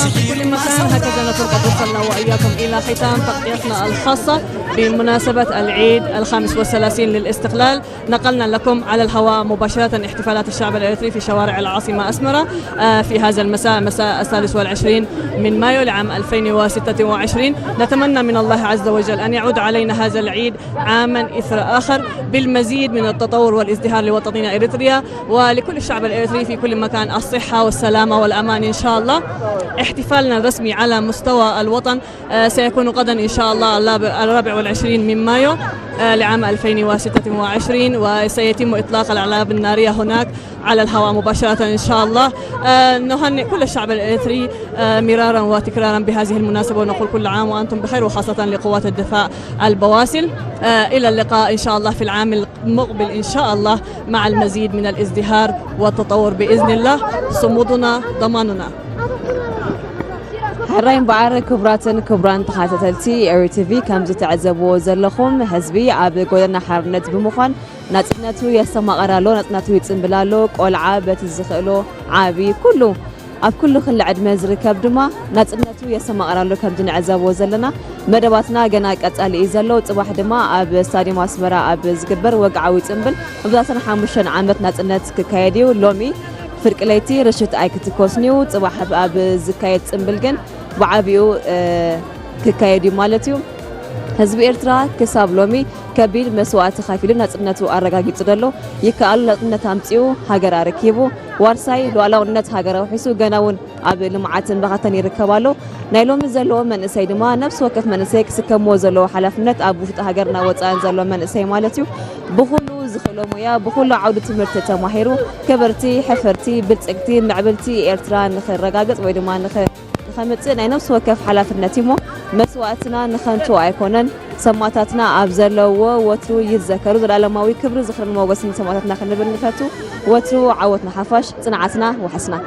الكرام في كل مكان، هكذا نكون قد وصلنا وإياكم إلى ختام تغطيتنا الخاصة بمناسبة العيد 35 للاستقلال. نقلنا لكم على الهواء مباشرة احتفالات الشعب الإريتري في شوارع العاصمة أسمرة في هذا المساء، مساء 23 من مايو لعام 2026. نتمنى من الله عز وجل أن يعود علينا هذا العيد عاما إثر آخر بالمزيد من التطور والازدهار لوطننا إريتريا ولكل الشعب الإريتري في كل مكان الصحة والسلامة والأمان إن شاء الله. احتفالنا الرسمي على مستوى الوطن سيكون غدا إن شاء الله 24 من مايو لعام 2026، وسيتم إطلاق الأعلام النارية هناك على الهواء مباشرة إن شاء الله. نهنئ كل الشعب الإريتري مرارا وتكرارا بهذه المناسبة ونقول كل عام وأنتم بخير، وخاصة لقوات الدفاع البواسل. إلى اللقاء إن شاء الله في العام المقبل إن شاء الله مع المزيد من الازدهار والتطور بإذن الله. صمودنا ضماننا. حراين بعر كبراتن كبران تخاتلتي اري تي في كم تعذبوا زلخم حزبي عب قولنا حرنت بمخان ناتناتو يسمقرالو ناتناتو يصنبلالو قلعه بتزخلو عابي كله اب كله خل عدمه زركب دما ناتناتو يسمقرالو كم نعذبوا زلنا مدباتنا غنا قصال يزلو صباح دما اب ستاديوم اسمرا اب زغبر وقعوي صنبل بذاتنا 5 عامت ناتنت ككايديو لومي فرق ليتي رشت ايكت كوسنيو صباح اب زكايت صنبل جن بعبيو ككايدي مالتيو حزب إرترا كساب لومي كبير مسوات خافيلو نصنتو አረጋግጥ ደሎ ይካአሉ ነጥነት አምጪው ሀገር አረኪቡ ዋርሳይ ሉዓላውነት ሀገራው ሒሱ ገናውን ኣብ ልምዓትን በኸተን ይርከባሉ ናይሎም ዘለዎ መንእሰይ ድማ ነፍስ ወከፍ መንእሰይ ክስከሞ ዘለዎ ሓላፍነት ኣብ ውሽጢ ሃገርና ወፃን ዘሎ መንእሰይ ማለትዩ ብኹሉ ዝኽእሎ ሞያ ብኹሉ ዓውዲ ትምህርቲ ተማሂሩ ከበርቲ ሕፈርቲ ብልጽግቲ ምዕብልቲ ኤርትራ ንኽረጋገጽ ወይ ድማ خمسة نفس وكف حلفنا تيمو مسواتنا نخنتو أيقونن سماتاتنا أبزلوا وترو يتذكروا العلماوي كبر زخر الموجسين سماتاتنا خلنا بنفتو وترو عوتنا حفاش صنعتنا وحسنا.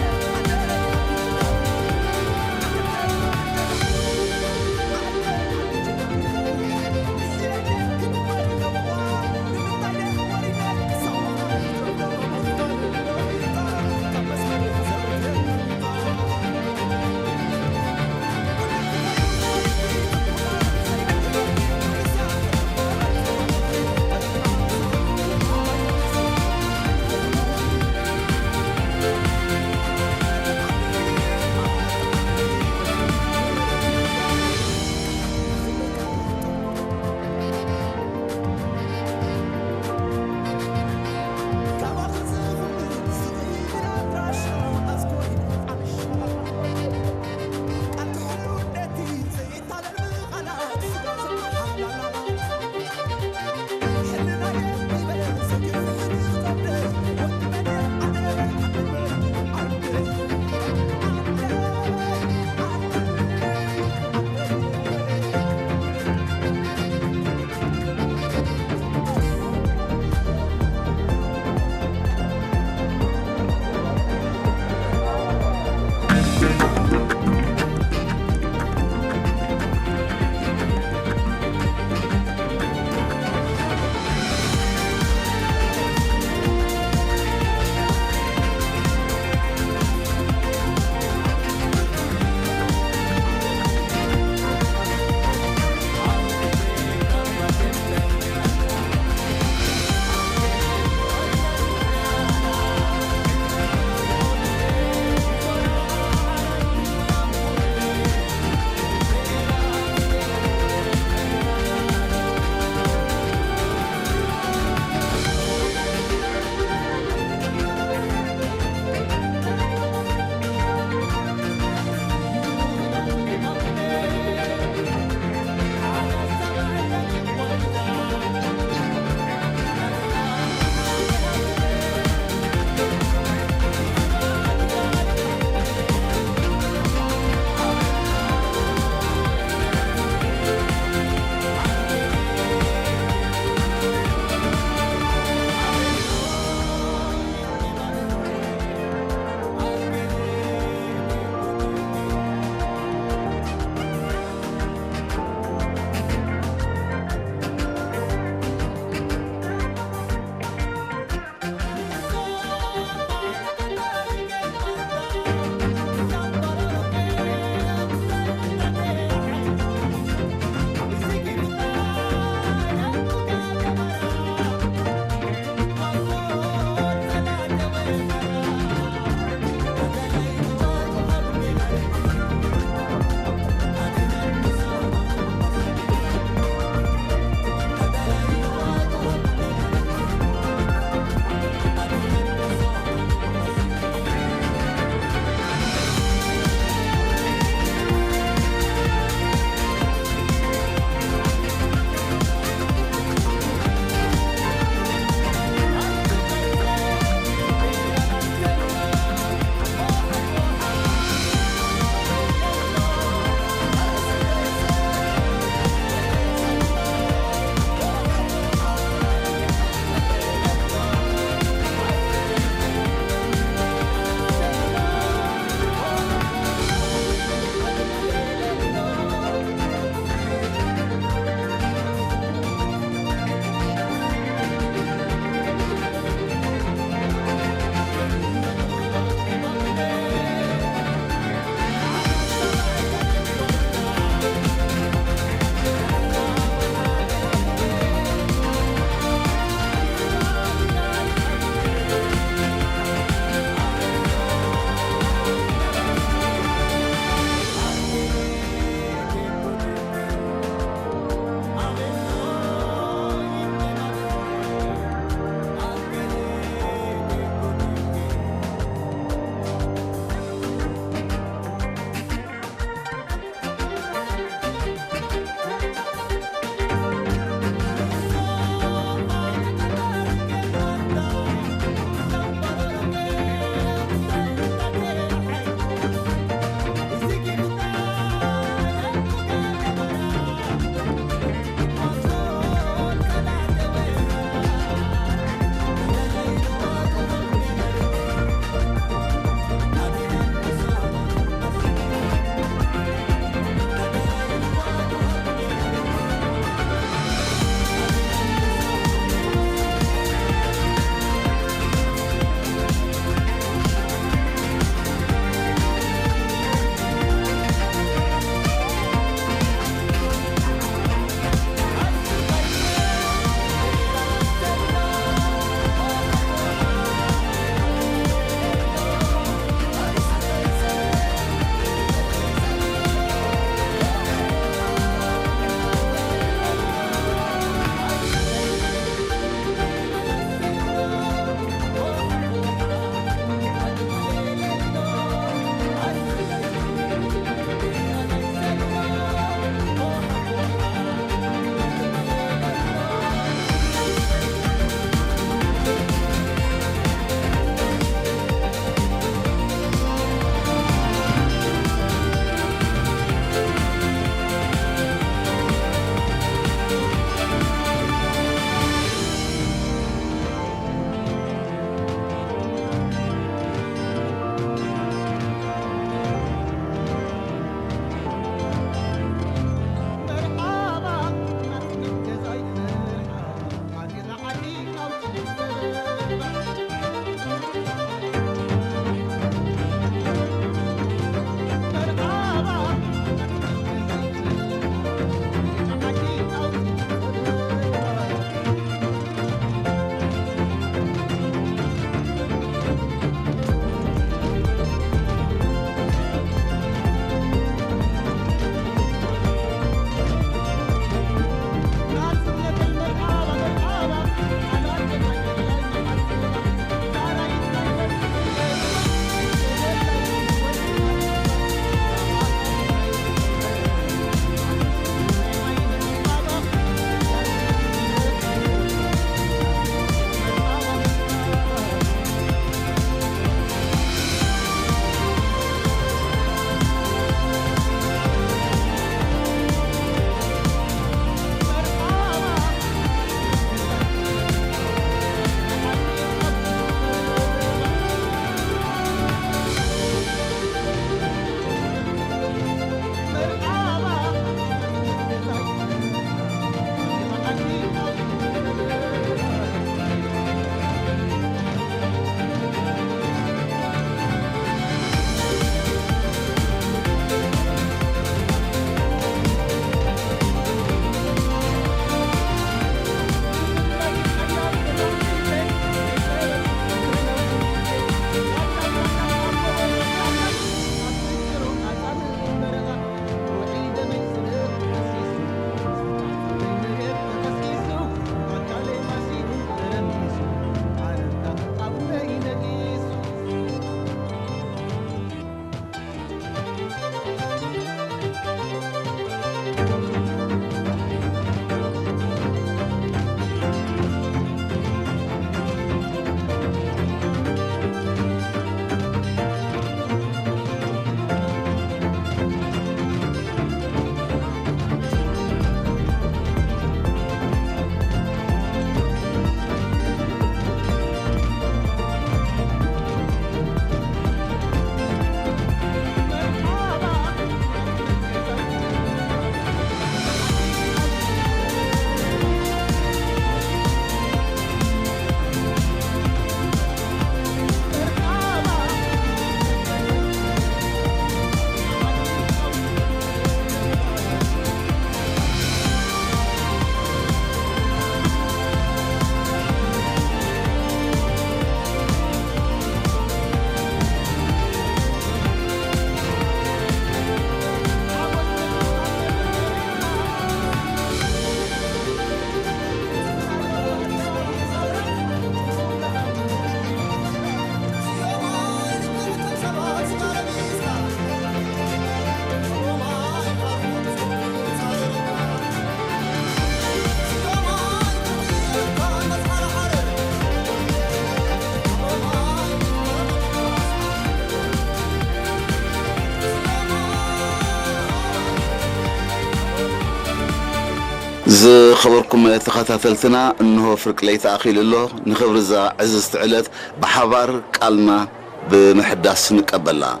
إذا خبركم تخاتلتنا إنه فرق ليت أخي له نخبر إذا عزز تعلت بحبار قالنا بمحدث نقبلها.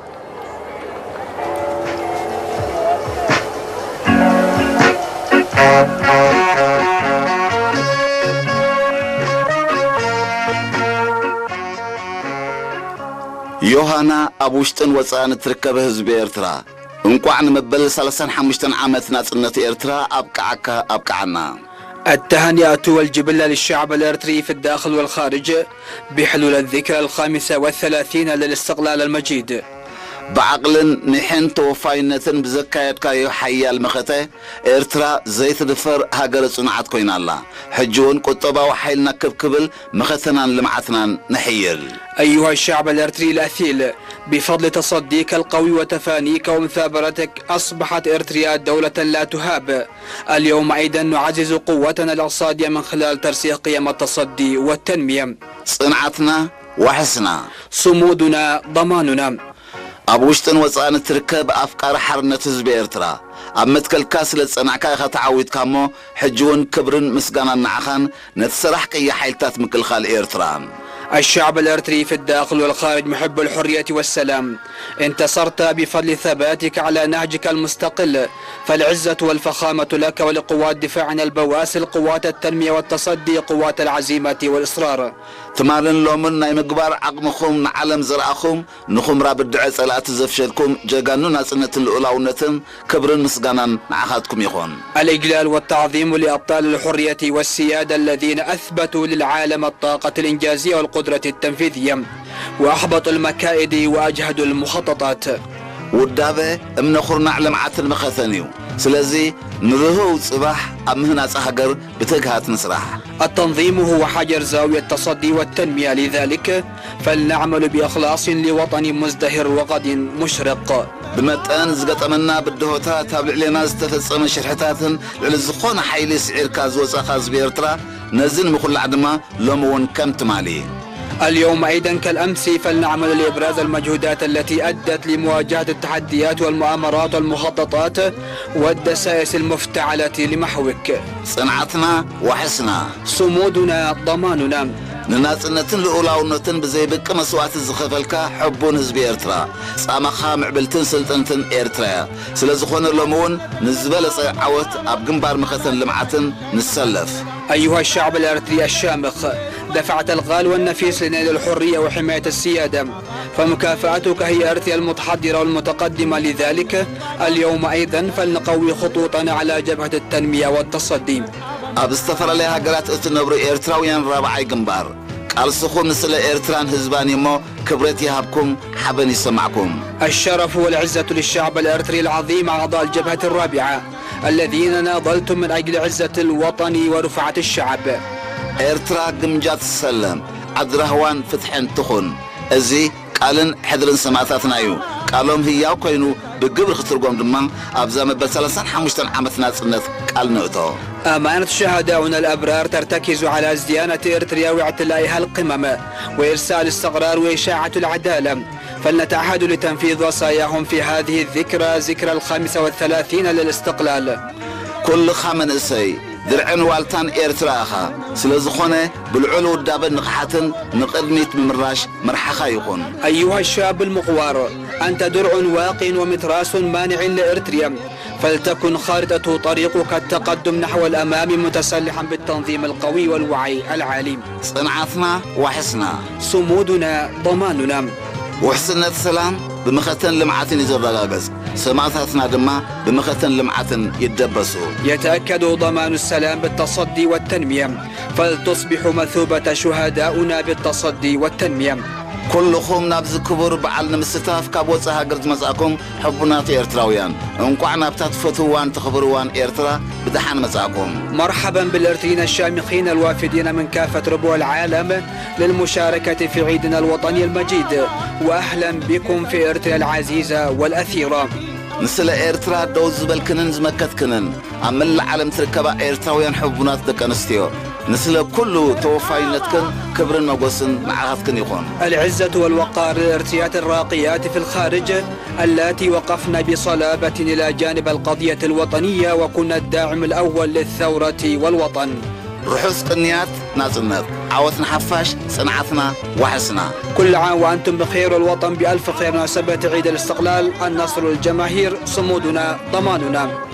يوهانا أبوشتن وصان تركب حزب إرترا انقوع نمبل 35 عامت ناصرነት إرترا أبقعنا. التهنئة والجبلة للشعب الإرتري في الداخل والخارج بحلول الذكرى 35 للاستقلال المجيد. بعقل نحن توفاينتن بزكايت كايو حيال مخته إرترا زيت دفر هاجر صنعت كوين الله حجون قطبة وحيلنا كبكبل مختنا لمعتنا نحيل. أيها الشعب الإرتري الأثيل بفضل تصديك القوي وتفانيك ومثابرتك أصبحت إرتريا دولة لا تهاب. اليوم أيضا نعزز قوتنا الاقتصادية من خلال ترسيخ قيم التصدي والتنمية. صنعتنا وحسنا صمودنا ضماننا. أبوشتن وصان تركب أفكار حرنة حزب إرترا أمتكل كاسل صنعكا خطعويت كامو حجون كبرن مسقانا نعخان نتسرح كي حيلتات مكل خال إرترا. الشعب الإرتري في الداخل والخارج محب الحرية والسلام. انتصرت بفضل ثباتك على نهجك المستقل، فالعزة والفخامة لك ولقوات دفاعنا البواسل، قوات التنمية والتصدي، قوات العزيمة والإصرار. تمارن لومن مقبار عقمكم نعلم زرعكم نخم راب الدعاء صلاة زفشلكم جاقانو ناسنة الأولونة كبرن مسقانا نعخاتكم يخون. الإجلال والتعظيم لأبطال الحرية والسيادة الذين أثبتوا للعالم الطاقة الإنجازية والقدرة التنفيذية وأحبطوا المكائد وأجهدوا المخططات. ودابة امنخرنا على معات المخاثنيو سلازي نرهو صباح أمهنا صحقر بتقهات نسرح. التنظيم هو حجر زاوية التصدي والتنمية، لذلك فلنعمل بإخلاص لوطن مزدهر وغد مشرق. بمتان زقطمنا بالدهوتات هابل علينا استفصم شرحتاتن للزخون حيلي سعير كاز وصاخاز بيرترا نزل مخل عدما لمون كم تمالي. اليوم أيضا كالأمس فلنعمل لإبراز المجهودات التي أدت لمواجهة التحديات والمؤامرات والمخططات والدسائس المفتعلة لمحوك. صنعتنا وحسنا صمودنا ضماننا. نناصنتن لأولاونتن بزيبك مسوات الزخفلكا حبون حزب إرترا صامخا معبلتن سلطنتن إرترا سلازخون اللمون نزبل عوت أب جنبار مختن لمعتن نسلف. أيها الشعب الإرتري الشامخ، دفعت الغال والنفيس لنيل الحرية وحماية السيادة، فمكافأتك هي إرتريا المتحضرة والمتقدمة. لذلك اليوم أيضا فلنقوي خطوطنا على جبهة التنمية والتصدي. أب استفر لها قرات اتنبرو إرتراويان رابعي جنبار قال سخون نسل إرتران هزباني مو كبرت يهبكم حبني سمعكم. الشرف والعزة للشعب الإرتري العظيم أعضاء الجبهة الرابعة الذين ناضلتم من أجل عزة الوطن ورفعة الشعب. إرترا قمجات السلام عدرهوان فتحن تخون أزي قالن حدرن سماعتاتنا يو قالهم هياو كوينو بقبر خطرقهم دمان أبزام بسلسان حمشتن عمتنا صنت قال نؤتو. أمانة شهداؤنا الأبرار ترتكز على ازديانة إرتريا واعتلائها القمم وإرسال الاستقرار وإشاعة العدالة، فلنتعهد لتنفيذ وصاياهم في هذه الذكرى، ذكرى 35 للاستقلال. كل خامن إسي درعن والتان إرتراخا سلازخونه بالعلو الدابن نقحتن نقدميت بمراش مرحخا يكون. أيها الشاب المقوار، أنت درع واق ومتراس مانع لإرتريا، فلتكن خارطة طريقك التقدم نحو الأمام متسلحا بالتنظيم القوي والوعي العالي. صنعتنا وحسنا صمودنا ضماننا. وحسنة السلام بمختن لمعتن يزرقاقز سماثاتنا دما بمختن لمعتن يدبسوا. يتأكد ضمان السلام بالتصدي والتنمية، فلتصبح مثوبة شهداؤنا بالتصدي والتنمية. كلكم نابز كبر بعلنا مستاف كابوصها قرز مساكم حبنا في إرتراويان انقعنا بتتفتوان تخبروان إرترا بدحان مساكم. مرحبا بالإرتريين الشامخين الوافدين من كافة ربوع العالم للمشاركة في عيدنا الوطني المجيد، وأهلا بكم في إرتريا العزيزة والأثيرة. نسل إرترا دوز بالكنن زمكت كنن عمل العالم تركبا إرتراويان حبنا دك أنستيو نسل كل توفاينتكن كبر مقوسن معاهدكن يكون. العزة والوقار للارتيات الراقيات في الخارج اللاتي وقفن بصلابة إلى جانب القضية الوطنية وكنا الداعم الأول للثورة والوطن. رحوس قنيات نازلنات عوتنا حفاش صنعتنا وحسنا. كل عام وأنتم بخير والوطن بألف خير. مناسبة عيد الاستقلال، النصر للجماهير، صمودنا ضماننا.